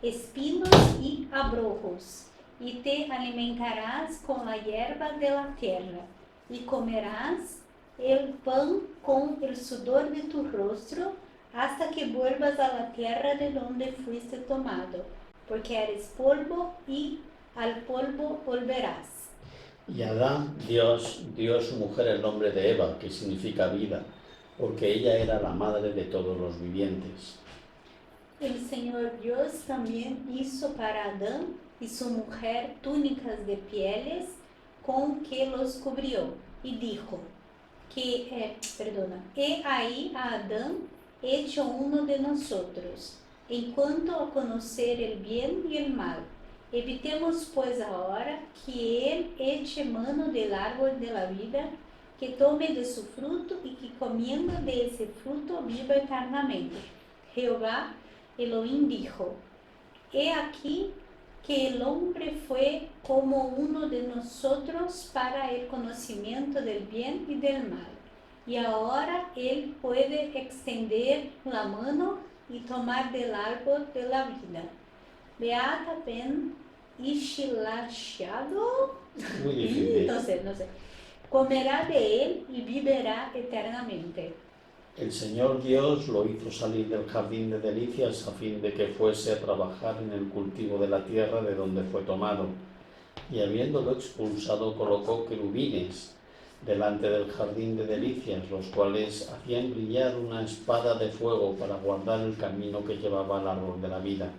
[SPEAKER 3] espinos y abrojos, y te alimentarás con la hierba de la tierra, y comerás el pan con el sudor de tu rostro, hasta que vuelvas a la tierra de donde fuiste tomado, porque eres polvo y al polvo volverás.
[SPEAKER 1] Y Adán, Dios dio a su mujer el nombre de Eva, que significa vida, porque ella era la madre de todos los vivientes.
[SPEAKER 3] El Señor Dios también hizo para Adán y su mujer túnicas de pieles con que los cubrió, y dijo, he ahí a Adán hecho uno de nosotros, en cuanto a conocer el bien y el mal. Evitemos pues ahora que él eche mano del árbol de la vida, que tome de su fruto y que comiendo de ese fruto viva eternamente. Jehová Elohim dijo, he aquí que el hombre fue como uno de nosotros para el conocimiento del bien y del mal. Y ahora él puede extender la mano y tomar del árbol de la vida. Beata Ben Ishilashado.
[SPEAKER 1] Muy difícil.
[SPEAKER 3] No sé. comerá de él y vivirá eternamente.
[SPEAKER 1] El Señor Dios lo hizo salir del jardín de delicias a fin de que fuese a trabajar en el cultivo de la tierra de donde fue tomado. Y habiéndolo expulsado, colocó querubines delante del jardín de delicias, los cuales hacían brillar una espada de fuego para guardar el camino que llevaba al árbol de la vida.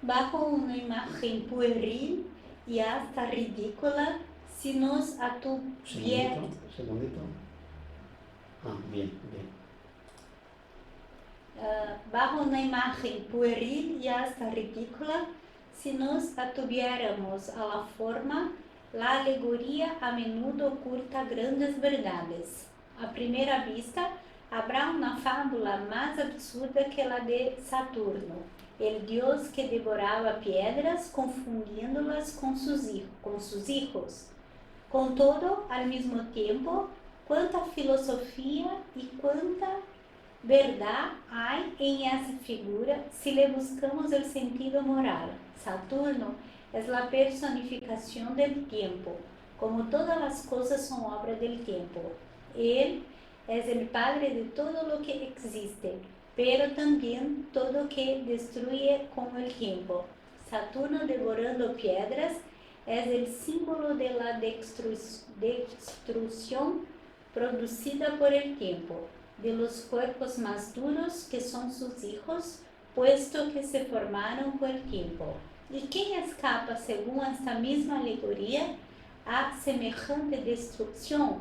[SPEAKER 3] Bajo una imagen pueril y hasta ridícula, si nos atuviera...
[SPEAKER 1] Segundito. Bien.
[SPEAKER 3] Bajo una imagen pueril y hasta ridícula, si nos atuviéramos a la forma, la alegoría a menudo oculta grandes verdades. A primera vista, habrá una fábula más absurda que la de Saturno, el dios que devoraba piedras confundiéndolas con sus hijos. Con todo, al mismo tiempo, cuánta filosofía y cuánta verdad hay en esa figura si le buscamos el sentido moral. Saturno es la personificación del tiempo, como todas las cosas son obra del tiempo. Él es el padre de todo lo que existe, pero también todo que destruye con el tiempo. Saturno devorando piedras es el símbolo de la destrucción producida por el tiempo, de los cuerpos más duros que son sus hijos, puesto que se formaron por el tiempo. ¿Y quién escapa, según esta misma alegoría, a semejante destrucción?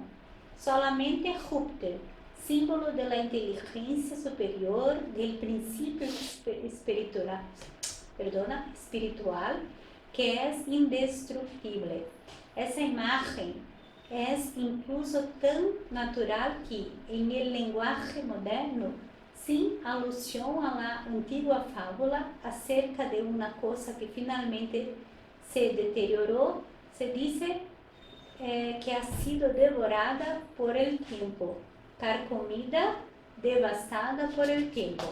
[SPEAKER 3] Solamente Júpiter, símbolo de la inteligencia superior, del principio espiritual, que es indestructible. Esa imagen es incluso tan natural que, en el lenguaje moderno, sin alusión a la antigua fábula acerca de una cosa que finalmente se deterioró, se dice que ha sido devorada por el tiempo, carcomida, devastada por el tiempo.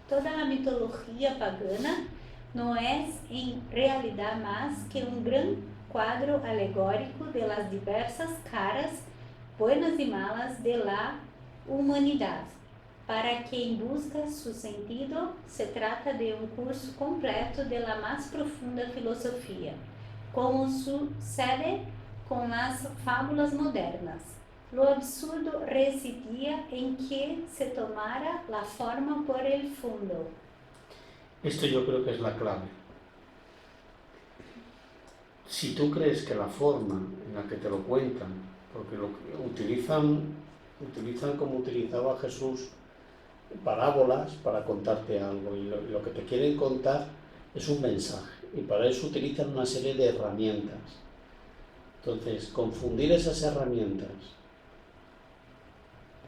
[SPEAKER 3] Toda la mitología pagana no es en realidad más que un gran cuadro alegórico de las diversas caras, buenas y malas, de la humanidad. Para quien busca su sentido, se trata de un curso completo de la más profunda filosofía, como sucede con las fábulas modernas. Lo absurdo residía en que se tomara la forma por el fondo.
[SPEAKER 1] Esto yo creo que es la clave. Si tú crees que la forma en la que te lo cuentan, porque lo utilizan como utilizaba Jesús, parábolas para contarte algo, y lo que te quieren contar es un mensaje, y para eso utilizan una serie de herramientas. Entonces, confundir esas herramientas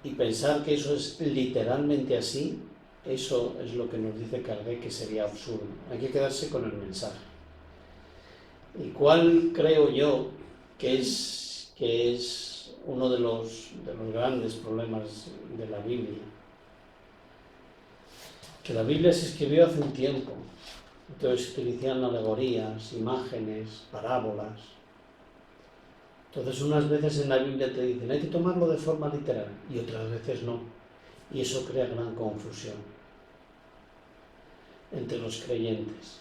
[SPEAKER 1] y pensar que eso es literalmente así, eso es lo que nos dice Kardec que sería absurdo. Hay que quedarse con el mensaje. ¿Y cuál creo yo que es uno de los grandes problemas de la Biblia? Que la Biblia se escribió hace un tiempo, entonces se utilizan alegorías, imágenes, parábolas. Entonces unas veces en la Biblia te dicen hay que tomarlo de forma literal y otras veces no, y eso crea gran confusión entre los creyentes.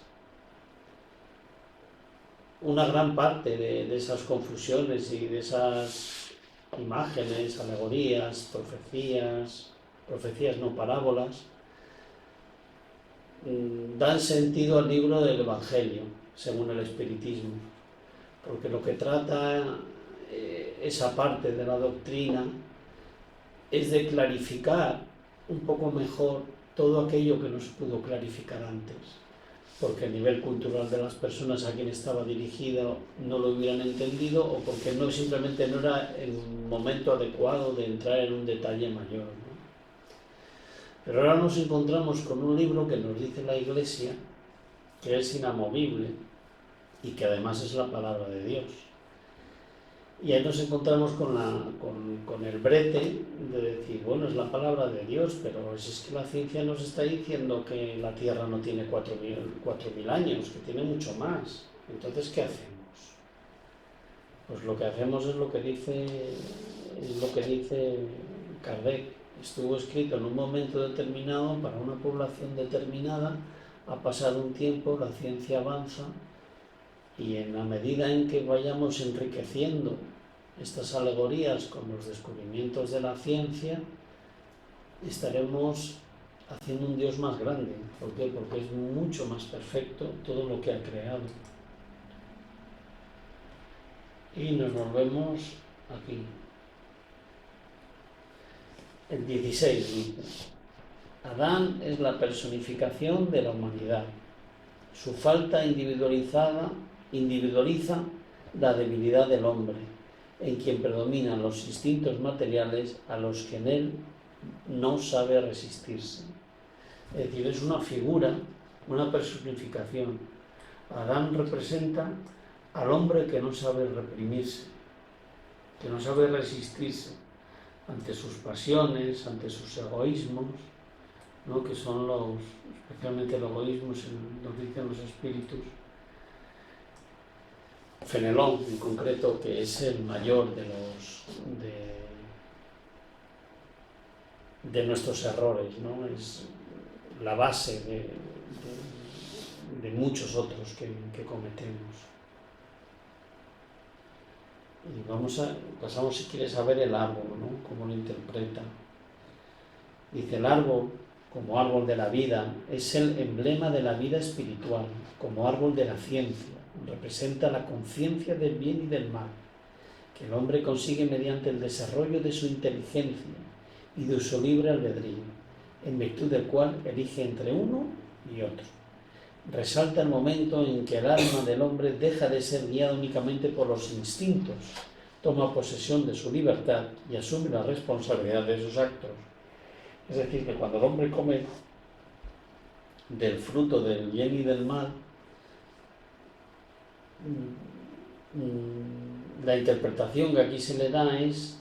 [SPEAKER 1] Una gran parte de esas confusiones y de esas imágenes, alegorías, profecías no, parábolas, dan sentido al libro del Evangelio, según el Espiritismo, porque lo que trata esa parte de la doctrina es de clarificar un poco mejor todo aquello que no se pudo clarificar antes, porque a nivel cultural de las personas a quien estaba dirigido no lo hubieran entendido, o porque simplemente no era el momento adecuado de entrar en un detalle mayor, ¿no? Pero ahora nos encontramos con un libro que nos dice la Iglesia que es inamovible y que además es la palabra de Dios. Y ahí nos encontramos con el brete de decir, bueno, es la palabra de Dios, pero es que la ciencia nos está diciendo que la Tierra no tiene 4.000 años, que tiene mucho más. Entonces, ¿qué hacemos? Pues lo que hacemos es lo que dice Kardec. Estuvo escrito en un momento determinado para una población determinada, ha pasado un tiempo, la ciencia avanza y en la medida en que vayamos enriqueciendo estas alegorías con los descubrimientos de la ciencia, estaremos haciendo un Dios más grande. ¿Por qué? Porque es mucho más perfecto todo lo que ha creado. Y nos volvemos aquí. El 16 dice: Adán es la personificación de la humanidad. Su falta individualiza la debilidad del hombre, en quien predominan los instintos materiales a los que en él no sabe resistirse. Es decir, es una figura, una personificación. Adán representa al hombre que no sabe reprimirse, que no sabe resistirse ante sus pasiones, ante sus egoísmos, ¿no? Que son especialmente el egoísmo, nos dicen los espíritus. Fenelón, en concreto, que es el mayor de nuestros errores, ¿no? Es la base de muchos otros que cometemos. Y pasamos, si quieres, a ver el árbol, ¿no? Cómo lo interpreta. Dice: el árbol, como árbol de la vida, es el emblema de la vida espiritual, como árbol de la ciencia. Representa la conciencia del bien y del mal, que el hombre consigue mediante el desarrollo de su inteligencia y de su libre albedrío, en virtud del cual elige entre uno y otro. Resalta el momento en que el alma del hombre deja de ser guiada únicamente por los instintos, toma posesión de su libertad y asume la responsabilidad de sus actos. Es decir, que cuando el hombre come del fruto del bien y del mal, la interpretación que aquí se le da es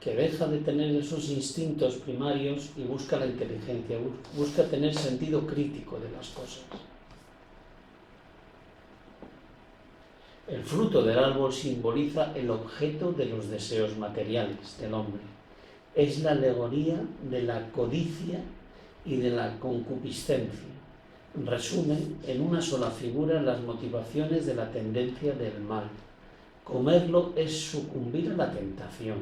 [SPEAKER 1] que deja de tener esos instintos primarios y busca la inteligencia, busca tener sentido crítico de las cosas. El fruto del árbol simboliza el objeto de los deseos materiales del hombre. Es la alegoría de la codicia y de la concupiscencia. Resume en una sola figura las motivaciones de la tendencia del mal. Comerlo es sucumbir a la tentación.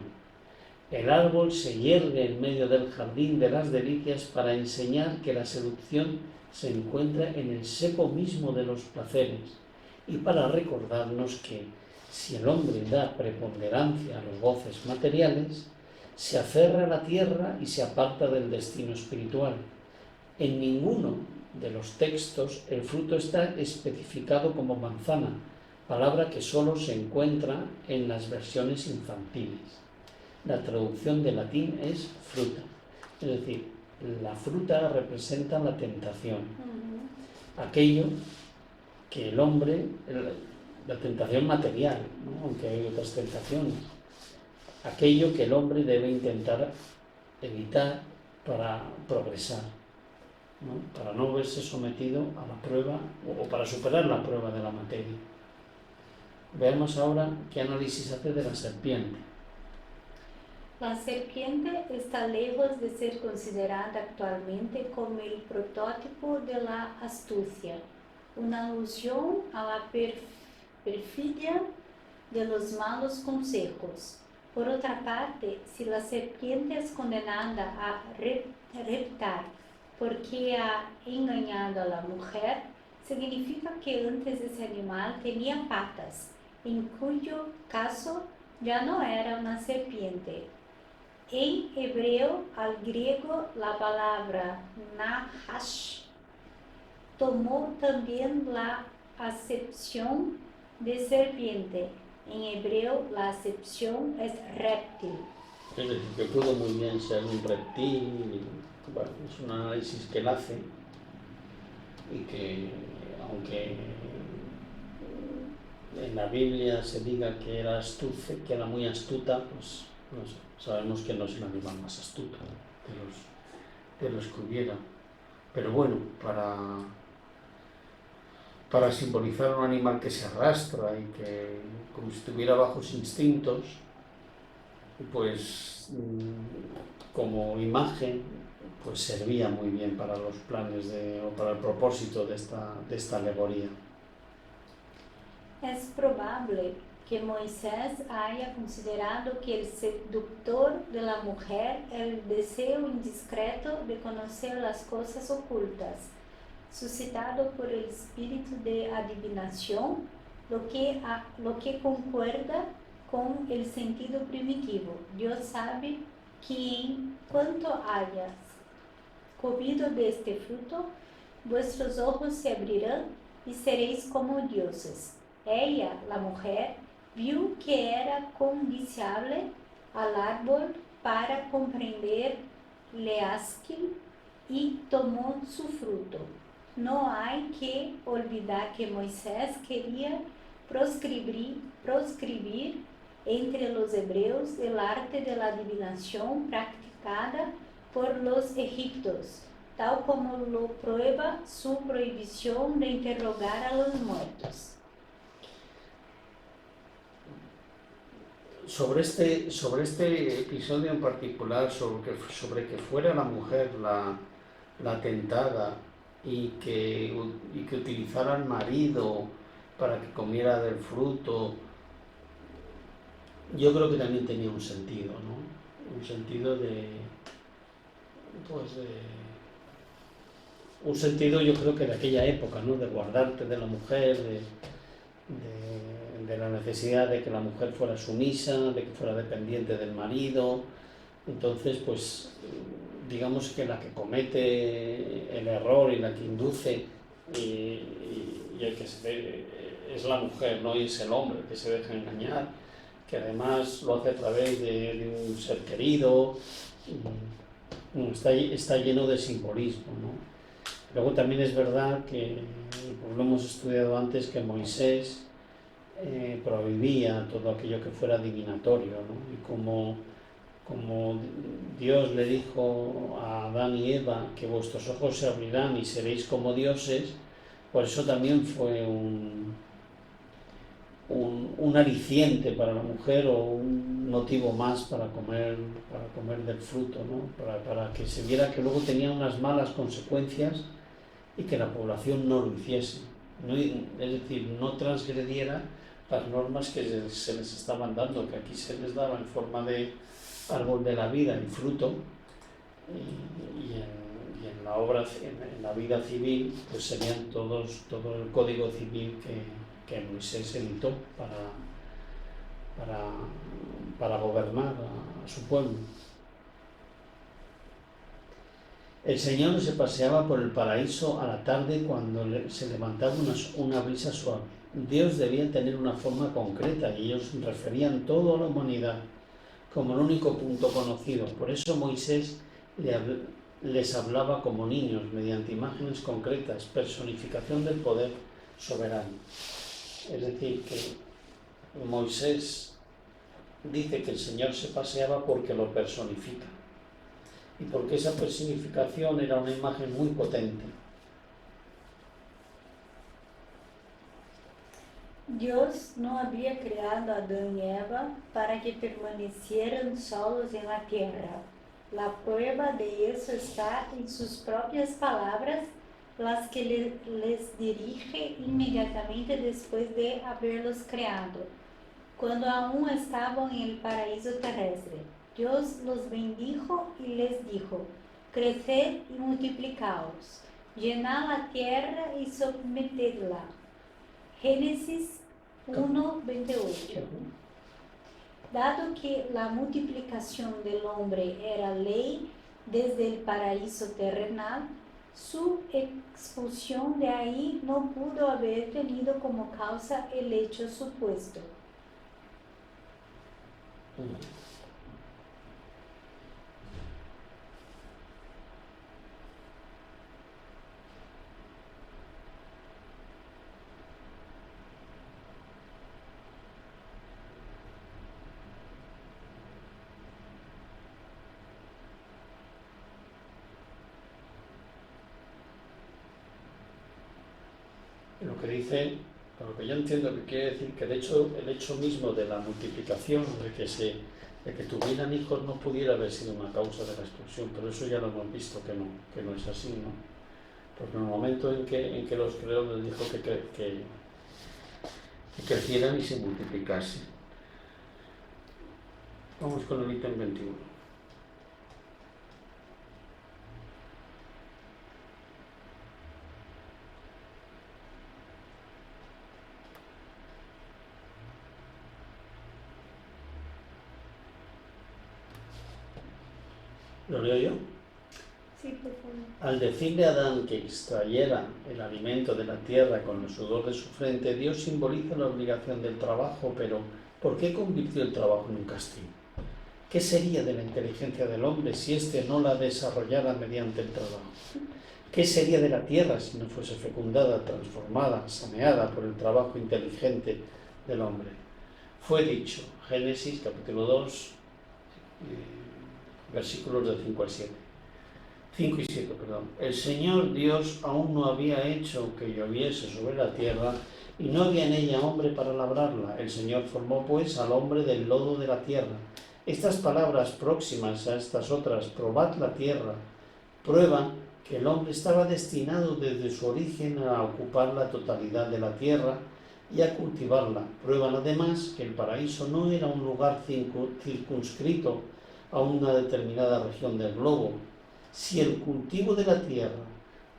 [SPEAKER 1] El árbol se yergue en medio del jardín de las delicias para enseñar que la seducción se encuentra en el seco mismo de los placeres y para recordarnos que, si el hombre da preponderancia a los goces materiales, se aferra a la tierra y se aparta del destino espiritual. En ninguno de los textos el fruto está especificado como manzana, palabra que solo se encuentra en las versiones infantiles. La traducción de latín es fruta, es decir, la fruta representa la tentación, aquello que el hombre, la tentación material, ¿no? Aunque hay otras tentaciones, aquello que el hombre debe intentar evitar para progresar, ¿no? Para no verse sometido a la prueba o para superar la prueba de la materia. Veamos ahora qué análisis hace de la serpiente.
[SPEAKER 3] La serpiente está lejos de ser considerada actualmente como el prototipo de la astucia, una alusión a la perfidia de los malos consejos. Por otra parte, si la serpiente es condenada a reptar porque ha engañado a la mujer, significa que antes ese animal tenía patas, en cuyo caso ya no era una serpiente. En hebreo al griego, la palabra nahash tomó también la acepción de serpiente. En hebreo la acepción es reptil.
[SPEAKER 1] Es decir, que pudo muy bien ser un reptil. Bueno, es un análisis que él hace y que, aunque en la Biblia se diga que era muy astuta, pues no sé, sabemos que no es el animal más astuto de los que hubiera. Pero bueno, para simbolizar un animal que se arrastra y que como si tuviera bajos instintos, pues como imagen pues servía muy bien para los planes o para el propósito de esta alegoría.
[SPEAKER 3] Es probable que Moisés haya considerado que el seductor de la mujer el deseo indiscreto de conocer las cosas ocultas, suscitado por el espíritu de adivinación, lo que concuerda con el sentido primitivo. Dios sabe que en cuanto hayas comido de este fruto, vuestros ojos se abrirán y seréis como dioses. Ella, la mujer, vio que era codiciable al árbol para comprender-le asquil y tomó su fruto. No hay que olvidar que Moisés quería proscribir entre los hebreos el arte de la adivinación practicada por los egipcios, tal como lo prueba su prohibición de interrogar a los muertos.
[SPEAKER 1] Sobre este episodio en particular, sobre que fuera la mujer la tentada y que utilizara al marido para que comiera del fruto, yo creo que también tenía un sentido, ¿no? Un sentido un sentido yo creo que de aquella época, ¿no? De guardarte de la mujer, de la necesidad de que la mujer fuera sumisa, de que fuera dependiente del marido. Entonces, pues digamos que la que comete el error y la que induce y el que es la mujer, ¿no? Y es el hombre que se deja engañar, que además lo hace a través de un ser querido. Está lleno de simbolismo, ¿no? Luego también es verdad que, pues lo hemos estudiado antes, que Moisés prohibía todo aquello que fuera divinatorio, ¿no? Y como Dios le dijo a Adán y Eva que vuestros ojos se abrirán y seréis como dioses, por eso también fue un aliciente para la mujer o un motivo más para comer del fruto, ¿no? Para que se viera que luego tenía unas malas consecuencias y que la población no lo hiciese, ¿no? Es decir, no transgrediera las normas que se les estaban dando, que aquí se les daba en forma de árbol de la vida y fruto, y en la obra, en la vida civil, pues serían todo el código civil que Moisés editó para gobernar a su pueblo. El Señor se paseaba por el paraíso a la tarde cuando se levantaba una brisa suave. Dios debía tener una forma concreta y ellos referían todo a la humanidad como el único punto conocido. Por eso Moisés les hablaba como niños, mediante imágenes concretas, personificación del poder soberano. Es decir, que Moisés dice que el Señor se paseaba porque lo personifica. Y porque esa personificación era una imagen muy potente.
[SPEAKER 3] Dios no había creado a Adán y Eva para que permanecieran solos en la tierra. La prueba de eso está en sus propias palabras, las que les dirige inmediatamente después de haberlos creado, cuando aún estaban en el paraíso terrestre. Dios los bendijo y les dijo: creced y multiplicaos, llenad la tierra y sometedla. Génesis 1:28. Dado que la multiplicación del hombre era ley desde el paraíso terrenal, su expulsión de ahí no pudo haber tenido como causa el hecho supuesto.
[SPEAKER 1] Lo que dice, lo que yo entiendo que quiere decir que el hecho mismo de la multiplicación, de que tuvieran hijos, no pudiera haber sido una causa de la expulsión, pero eso ya lo hemos visto que no es así, ¿no? Porque en el momento en que los creó les dijo que crecieran y se multiplicasen. Vamos con el ítem 21. ¿Lo leo yo?
[SPEAKER 3] Sí, por favor.
[SPEAKER 1] Al decirle a Adán que extrayera el alimento de la tierra con el sudor de su frente, Dios simboliza la obligación del trabajo, pero ¿por qué convirtió el trabajo en un castigo? ¿Qué sería de la inteligencia del hombre si éste no la desarrollara mediante el trabajo? ¿Qué sería de la tierra si no fuese fecundada, transformada, saneada por el trabajo inteligente del hombre? Fue dicho, Génesis capítulo 2, versículos de 5 al 7. 5 y 7, perdón. El Señor Dios aún no había hecho que lloviese sobre la tierra y no había en ella hombre para labrarla. El Señor formó pues al hombre del lodo de la tierra. Estas palabras próximas a estas otras, probad la tierra, prueban que el hombre estaba destinado desde su origen a ocupar la totalidad de la tierra y a cultivarla. Prueban además que el paraíso no era un lugar circunscrito a una determinada región del globo. Si el cultivo de la tierra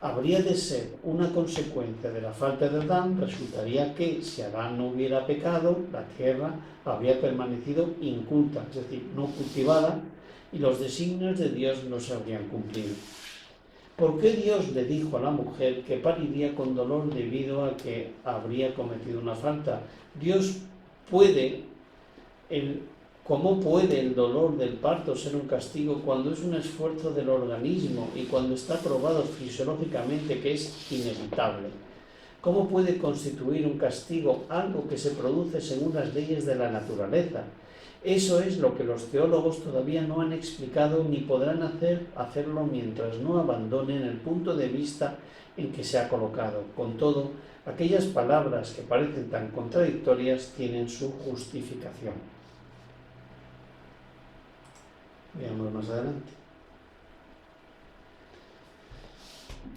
[SPEAKER 1] habría de ser una consecuencia de la falta de Adán, resultaría que si Adán no hubiera pecado, la tierra habría permanecido inculta, es decir, no cultivada, y los designios de Dios no se habrían cumplido. ¿Por qué Dios le dijo a la mujer que pariría con dolor debido a que habría cometido una falta? Dios puede, ¿cómo puede el dolor del parto ser un castigo cuando es un esfuerzo del organismo y cuando está probado fisiológicamente que es inevitable? ¿Cómo puede constituir un castigo algo que se produce según las leyes de la naturaleza? Eso es lo que los teólogos todavía no han explicado ni podrán hacerlo mientras no abandonen el punto de vista en que se ha colocado. Con todo, aquellas palabras que parecen tan contradictorias tienen su justificación. Veamos más adelante.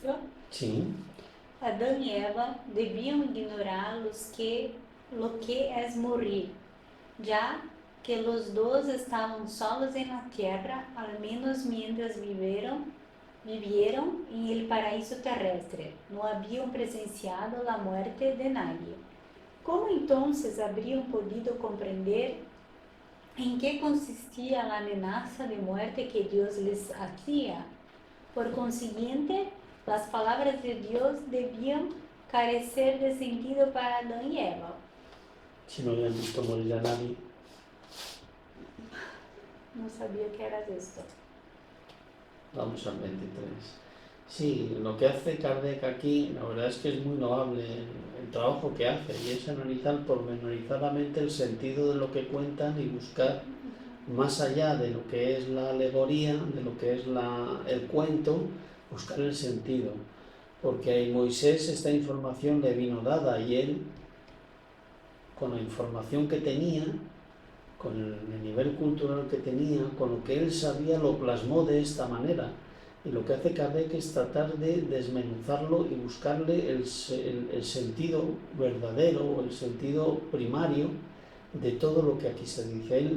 [SPEAKER 3] ¿Yo?
[SPEAKER 1] Sí.
[SPEAKER 3] Adão y Eva debían ignorar lo que es morir, ya que los dos estaban solos en la tierra, al menos mientras vivieron en el paraíso terrestre. No habían presenciado la muerte de nadie. ¿Cómo entonces habrían podido comprender en qué consistía la amenaza de muerte que Dios les hacía? Por consiguiente, las palabras de Dios debían carecer de sentido para Adán y Eva.
[SPEAKER 1] Si no habían visto morir a nadie.
[SPEAKER 3] No sabía que era esto.
[SPEAKER 1] Vamos al 23. Sí, lo que hace Kardec aquí, la verdad es que es muy loable el trabajo que hace, y es analizar pormenorizadamente el sentido de lo que cuentan y buscar más allá de lo que es la alegoría, de lo que es el cuento, buscar el sentido. Porque a Moisés esta información le vino dada y él, con la información que tenía, con el nivel cultural que tenía, con lo que él sabía, lo plasmó de esta manera. Y lo que hace Kardec es tratar de desmenuzarlo y buscarle el sentido verdadero, el sentido primario de todo lo que aquí se dice.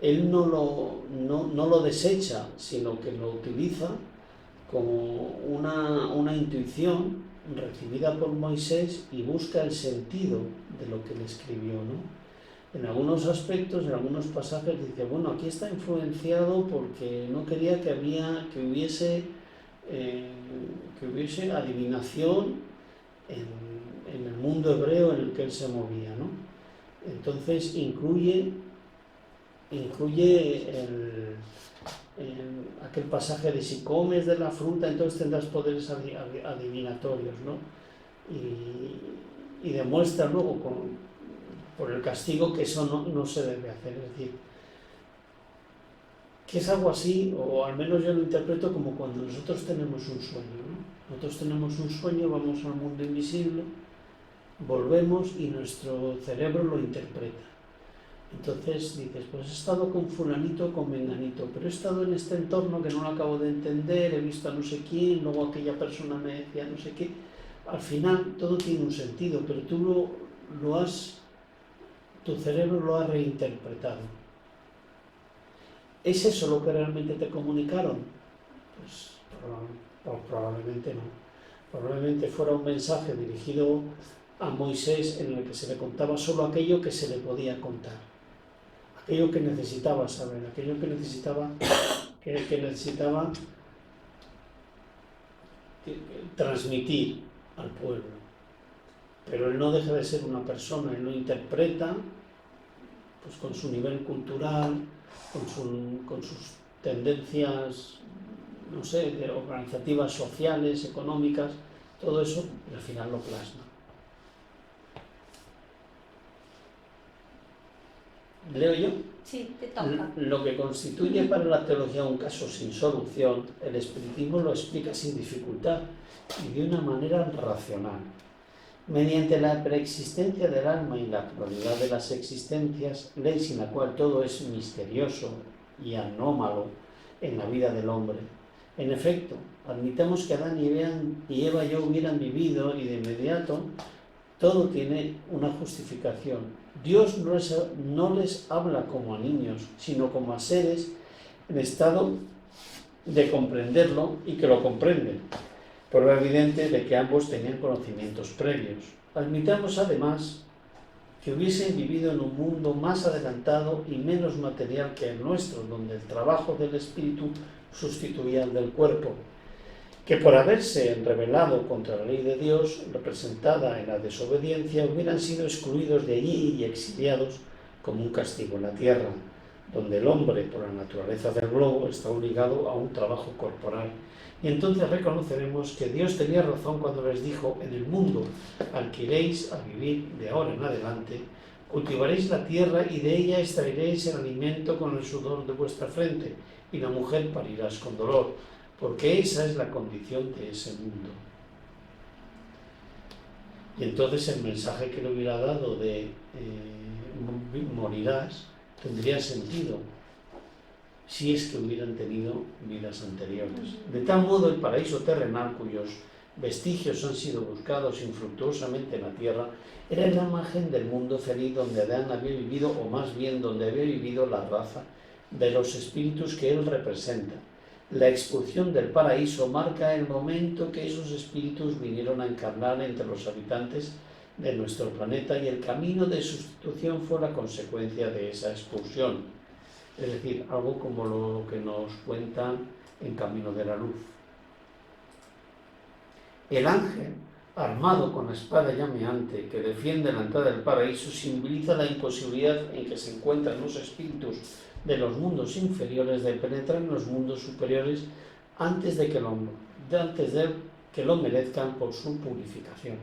[SPEAKER 1] Él no lo desecha, sino que lo utiliza como una intuición recibida por Moisés y busca el sentido de lo que le escribió, ¿no? En algunos aspectos, en algunos pasajes dice, bueno, aquí está influenciado porque no quería que hubiese adivinación en el mundo hebreo en el que él se movía, ¿no? Entonces incluye aquel pasaje de si comes de la fruta entonces tendrás poderes adivinatorios, ¿no? Y demuestra luego por el castigo que eso no se debe hacer. Es decir, que es algo así, o al menos yo lo interpreto como cuando nosotros tenemos un sueño, ¿no? Nosotros tenemos un sueño, vamos al mundo invisible volvemos y nuestro cerebro lo interpreta. Entonces dices, pues he estado con fulanito, con menganito, pero he estado en este entorno que no lo acabo de entender, he visto a no sé quién, luego aquella persona me decía no sé qué. Al final todo tiene un sentido, pero tú tu cerebro lo ha reinterpretado. ¿Es eso lo que realmente te comunicaron? Pues probablemente no. Probablemente fuera un mensaje dirigido a Moisés en el que se le contaba solo aquello que se le podía contar, aquello que necesitaba saber, aquello que necesitaba transmitir al pueblo. Pero él no deja de ser una persona, él lo interpreta pues con su nivel cultural, con sus tendencias, no sé, organizativas, sociales, económicas, todo eso, y al final lo plasma. ¿Leo yo?
[SPEAKER 3] Sí, te toca.
[SPEAKER 1] Lo que constituye para la teología un caso sin solución, el espiritismo lo explica sin dificultad y de una manera racional. Mediante la preexistencia del alma y la pluralidad de las existencias, ley sin la cual todo es misterioso y anómalo en la vida del hombre. En efecto, admitamos que Adán y Eva ya hubieran vivido y de inmediato todo tiene una justificación. Dios no les habla como a niños, sino como a seres en estado de comprenderlo y que lo comprenden. Prueba evidente de que ambos tenían conocimientos previos. Admitamos además que hubiesen vivido en un mundo más adelantado y menos material que el nuestro, donde el trabajo del espíritu sustituía al del cuerpo, que por haberse rebelado contra la ley de Dios, representada en la desobediencia, hubieran sido excluidos de allí y exiliados como un castigo en la tierra, donde el hombre, por la naturaleza del globo, está obligado a un trabajo corporal. Y entonces reconoceremos que Dios tenía razón cuando les dijo: en el mundo al que iréis a vivir de ahora en adelante, cultivaréis la tierra y de ella extraeréis el alimento con el sudor de vuestra frente, y la mujer parirás con dolor, porque esa es la condición de ese mundo. Y entonces el mensaje que le hubiera dado de morirás tendría sentido si es que hubieran tenido vidas anteriores. De tal modo, el paraíso terrenal, cuyos vestigios han sido buscados infructuosamente en la tierra, era la imagen del mundo feliz donde Adán había vivido, o más bien donde había vivido la raza de los espíritus que él representa. La expulsión del paraíso marca el momento que esos espíritus vinieron a encarnar entre los habitantes de nuestro planeta, y el camino de sustitución fue la consecuencia de esa expulsión. Es decir, algo como lo que nos cuentan en Camino de la Luz. El ángel, armado con la espada llameante que defiende la entrada del paraíso, simboliza la imposibilidad en que se encuentran los espíritus de los mundos inferiores de penetrar en los mundos superiores antes de que lo merezcan por su purificación.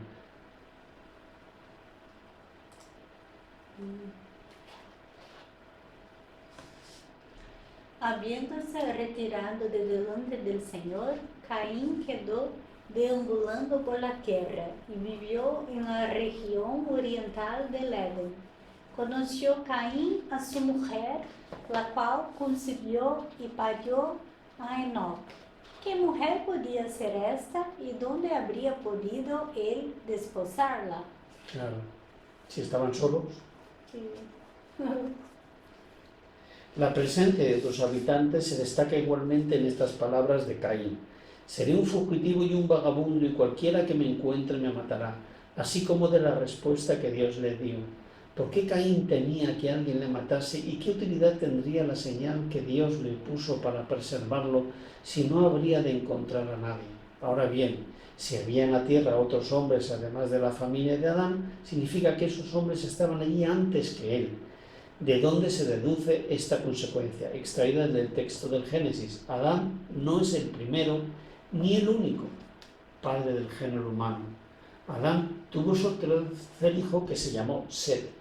[SPEAKER 3] Habiéndose retirado de delante del Señor, Caín quedó deambulando por la tierra y vivió en la región oriental del Edén. Conoció Caín a su mujer, la cual concibió y parió a Enoc. ¿Qué mujer podía ser esta y dónde habría podido él desposarla?
[SPEAKER 1] Claro, si estaban solos.
[SPEAKER 3] Sí.
[SPEAKER 1] La presencia de tus habitantes se destaca igualmente en estas palabras de Caín: seré un fugitivo y un vagabundo, y cualquiera que me encuentre me matará, así como de la respuesta que Dios le dio. ¿Por qué Caín temía que alguien le matase, y qué utilidad tendría la señal que Dios le puso para preservarlo si no habría de encontrar a nadie? Ahora bien, si había en la tierra otros hombres además de la familia de Adán, significa que esos hombres estaban allí antes que él. ¿De dónde se deduce esta consecuencia? Extraída del texto del Génesis. Adán no es el primero ni el único padre del género humano. Adán tuvo su tercer hijo, que se llamó Set,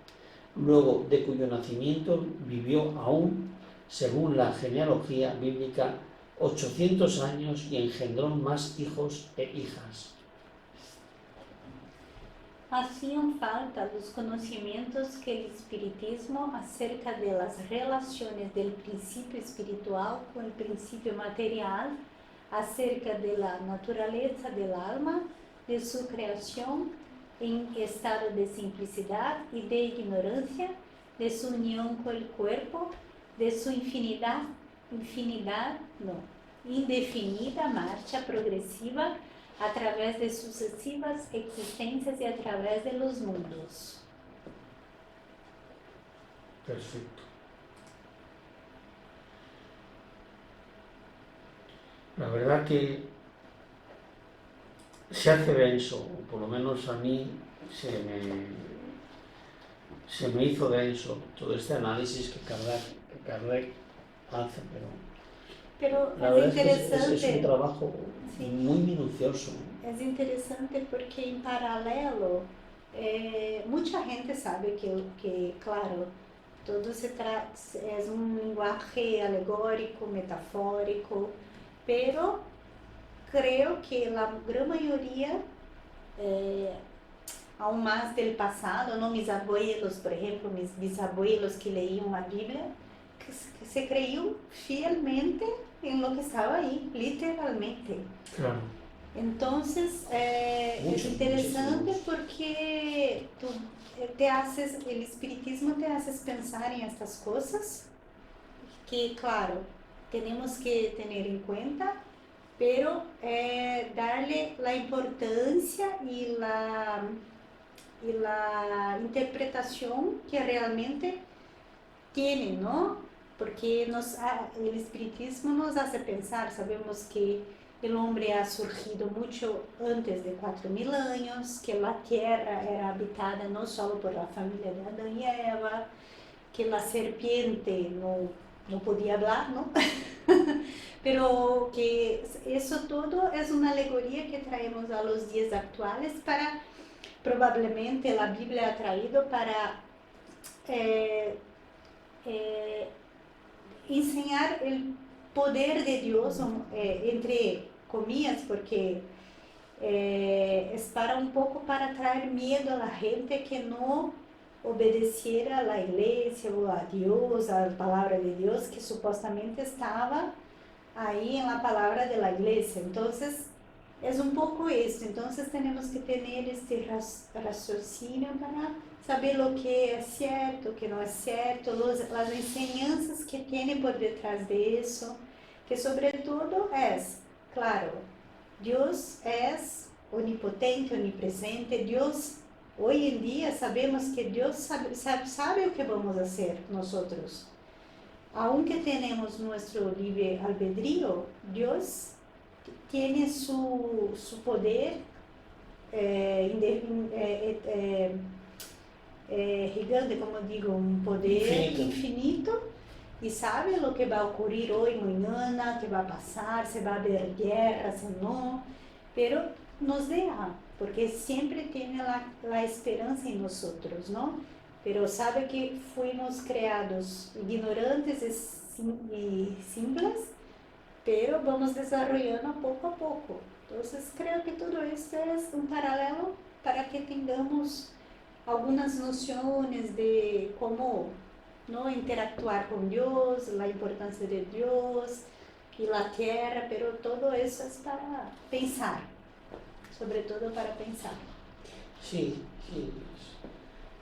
[SPEAKER 1] luego de cuyo nacimiento vivió aún, según la genealogía bíblica, 800 años y engendró más hijos e hijas.
[SPEAKER 3] hacían falta los conocimientos que el espiritismo acerca de las relaciones del principio espiritual con el principio material, acerca de la naturaleza del alma, de su creación en estado de simplicidad y de ignorancia, de su unión con el cuerpo, de su indefinida marcha progresiva a través de sucesivas existencias y a través de los mundos.
[SPEAKER 1] Perfecto. La verdad que se hace denso, o por lo menos a mí se me hizo denso todo este análisis que Kardec hace, pero la verdad es un trabajo muy minucioso.
[SPEAKER 3] Es interesante porque en paralelo, mucha gente sabe que claro, todo se trata, es un lenguaje alegórico, metafórico, pero creo que la gran mayoría, aún más del pasado, ¿no? Mis abuelos, por ejemplo, mis bisabuelos que leían la Biblia, que se creían fielmente en lo que estaba ahí, literalmente.
[SPEAKER 1] Claro.
[SPEAKER 3] Entonces, es interesante porque el espiritismo te hace pensar en estas cosas, que claro, tenemos que tener en cuenta, pero darle la importancia y la interpretación que realmente tiene, ¿no? Porque el espiritismo nos hace pensar, sabemos que el hombre ha surgido mucho antes de 4.000 años, que la tierra era habitada no solo por la familia de Adán y Eva, que la serpiente no podía hablar, ¿no? Pero que eso todo es una alegoría que traemos a los días actuales para, probablemente la Biblia ha traído para enseñar el poder de Dios, entre comillas, porque es para un poco para traer miedo a la gente que no obedeciera a la iglesia o a Dios, a la palabra de Dios que supuestamente estaba ahí en la palabra de la iglesia. Entonces es un poco esto, entonces tenemos que tener este raciocinio para saber lo que es cierto, que no es cierto, las enseñanzas que tiene por detrás de eso, que sobre todo es, claro, Dios es onipotente, onipresente, Dios, hoy en día sabemos que Dios sabe lo que vamos a hacer nosotros. Aunque tenemos nuestro libre albedrío, Dios tiene su poder gigante, como digo, un poder infinito, y sabe lo que va a ocurrir hoy, mañana, que va a pasar, se va a haber guerra, si no, pero nos deja, porque siempre tiene la esperanza en nosotros, ¿no? Pero sabe que fuimos creados ignorantes y simples, pero vamos desarrollando poco a poco. Entonces creo que todo esto es un paralelo para que tengamos algunas nociones de cómo, ¿no?, interactuar con Dios, la importancia de Dios y la tierra, pero todo eso es para pensar, sobre todo para pensar.
[SPEAKER 1] Sí.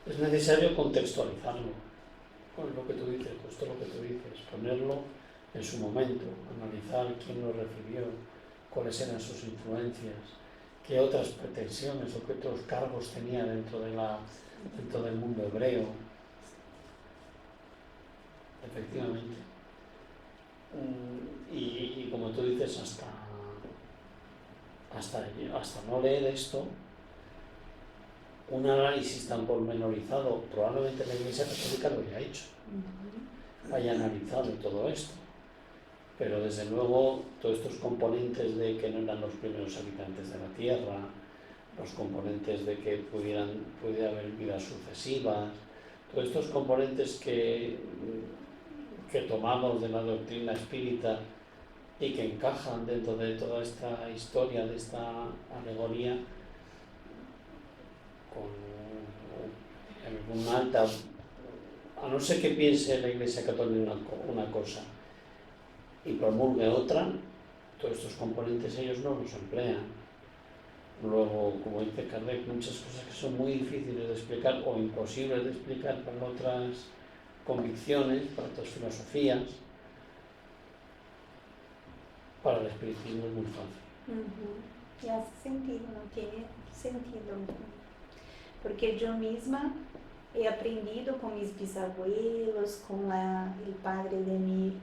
[SPEAKER 1] Es necesario contextualizarlo con lo que tú dices, justo lo que tú dices, ponerlo en su momento, analizar quién lo recibió, cuáles eran sus influencias, qué otras pretensiones o qué otros cargos tenía dentro del mundo hebreo. Efectivamente. Y como tú dices, hasta no leer esto, un análisis tan pormenorizado, probablemente la Iglesia Católica lo haya hecho, haya analizado todo esto, pero desde luego todos estos componentes de que no eran los primeros habitantes de la Tierra, los componentes de que pudiera haber vidas sucesivas, todos estos componentes que tomamos de la doctrina espírita y que encajan dentro de toda esta historia, de esta alegoría, con una alta, a no ser que piense la Iglesia Católica una cosa y promulgue otra, todos estos componentes ellos no los emplean. Luego, como dice Kardec, muchas cosas que son muy difíciles de explicar o imposibles de explicar para otras convicciones, para otras filosofías, para el espiritismo es muy fácil.
[SPEAKER 3] Y hace sentido, no tiene sentido. Porque yo misma he aprendido con mis bisabuelos, con el padre de mi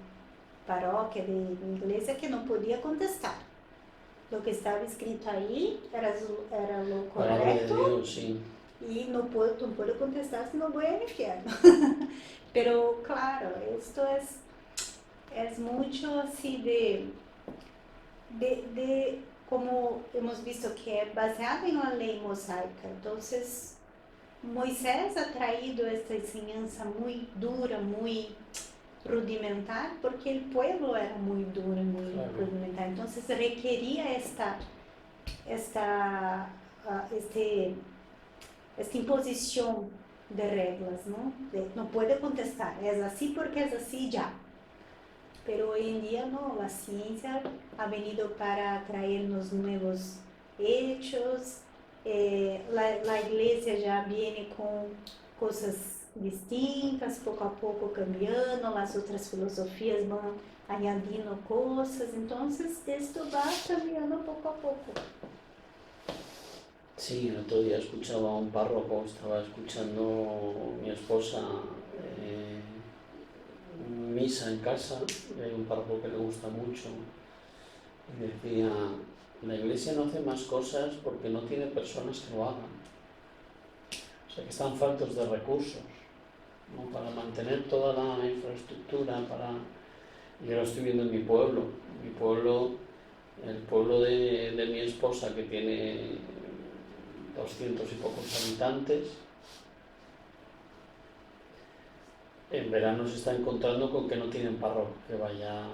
[SPEAKER 3] parroquia, de mi iglesia, que no podía contestar. Lo que estaba escrito ahí era lo correcto.
[SPEAKER 1] Dios, sí.
[SPEAKER 3] Y no puedo contestar, si no voy al infierno. Pero claro, esto es mucho así de como hemos visto que es baseado en la ley mosaica. Entonces, Moisés ha traído esta enseñanza muy dura, muy rudimentar, porque el pueblo era muy duro, muy rudimentar. Entonces, requería esta imposición de reglas, ¿no? No puede contestar, es así porque es así ya. Pero hoy en día no, la ciencia ha venido para traernos nuevos hechos, la iglesia ya viene con cosas distintas, poco a poco cambiando, las otras filosofías van añadiendo cosas, entonces esto va cambiando poco a poco.
[SPEAKER 1] Sí, el otro día escuchaba a un párroco, estaba escuchando mi esposa misa en casa, hay un párroco que le gusta mucho, y decía, la iglesia no hace más cosas porque no tiene personas que lo hagan, o sea que están faltos de recursos, ¿no? Para mantener toda la infraestructura, yo lo estoy viendo en mi pueblo, el pueblo de mi esposa, que tiene 200 y pocos habitantes, en verano se está encontrando con que no tienen párroco que vaya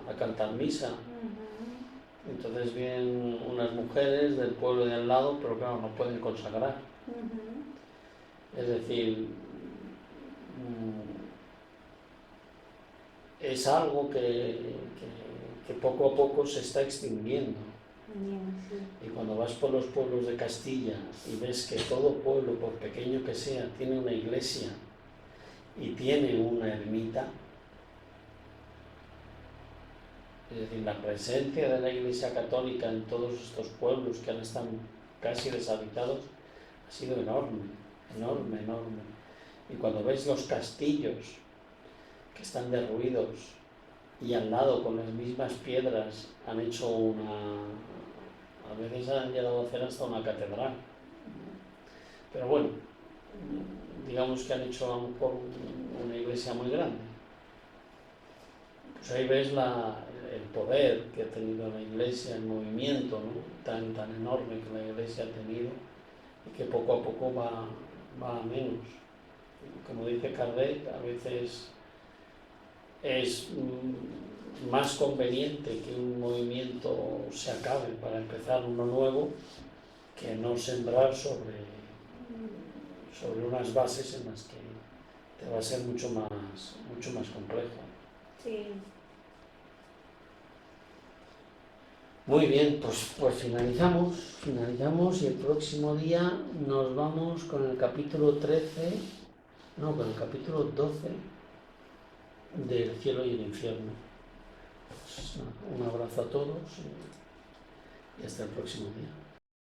[SPEAKER 1] a cantar misa. Entonces vienen unas mujeres del pueblo de al lado, pero claro, no pueden consagrar. Es decir, es algo que poco a poco se está extinguiendo. Y cuando vas por los pueblos de Castilla y ves que todo pueblo, por pequeño que sea, tiene una iglesia y tiene una ermita, es decir, la presencia de la Iglesia Católica en todos estos pueblos que ahora están casi deshabitados ha sido enorme, enorme, enorme. Y cuando ves los castillos que están derruidos y al lado con las mismas piedras han hecho a veces han llegado a hacer hasta una catedral. Pero bueno, digamos que han hecho a lo mejor una iglesia muy grande. Pues ahí ves el poder que ha tenido la iglesia, el movimiento, ¿no? tan enorme que la iglesia ha tenido y que poco a poco va a menos. Como dice Kardec, a veces es más conveniente que un movimiento se acabe para empezar uno nuevo que no sembrar sobre unas bases en las que te va a ser mucho más complejo.
[SPEAKER 3] Sí.
[SPEAKER 1] Muy bien, pues finalizamos y el próximo día nos vamos con el capítulo 12 del cielo y el infierno. Pues, un abrazo a todos y hasta el próximo día.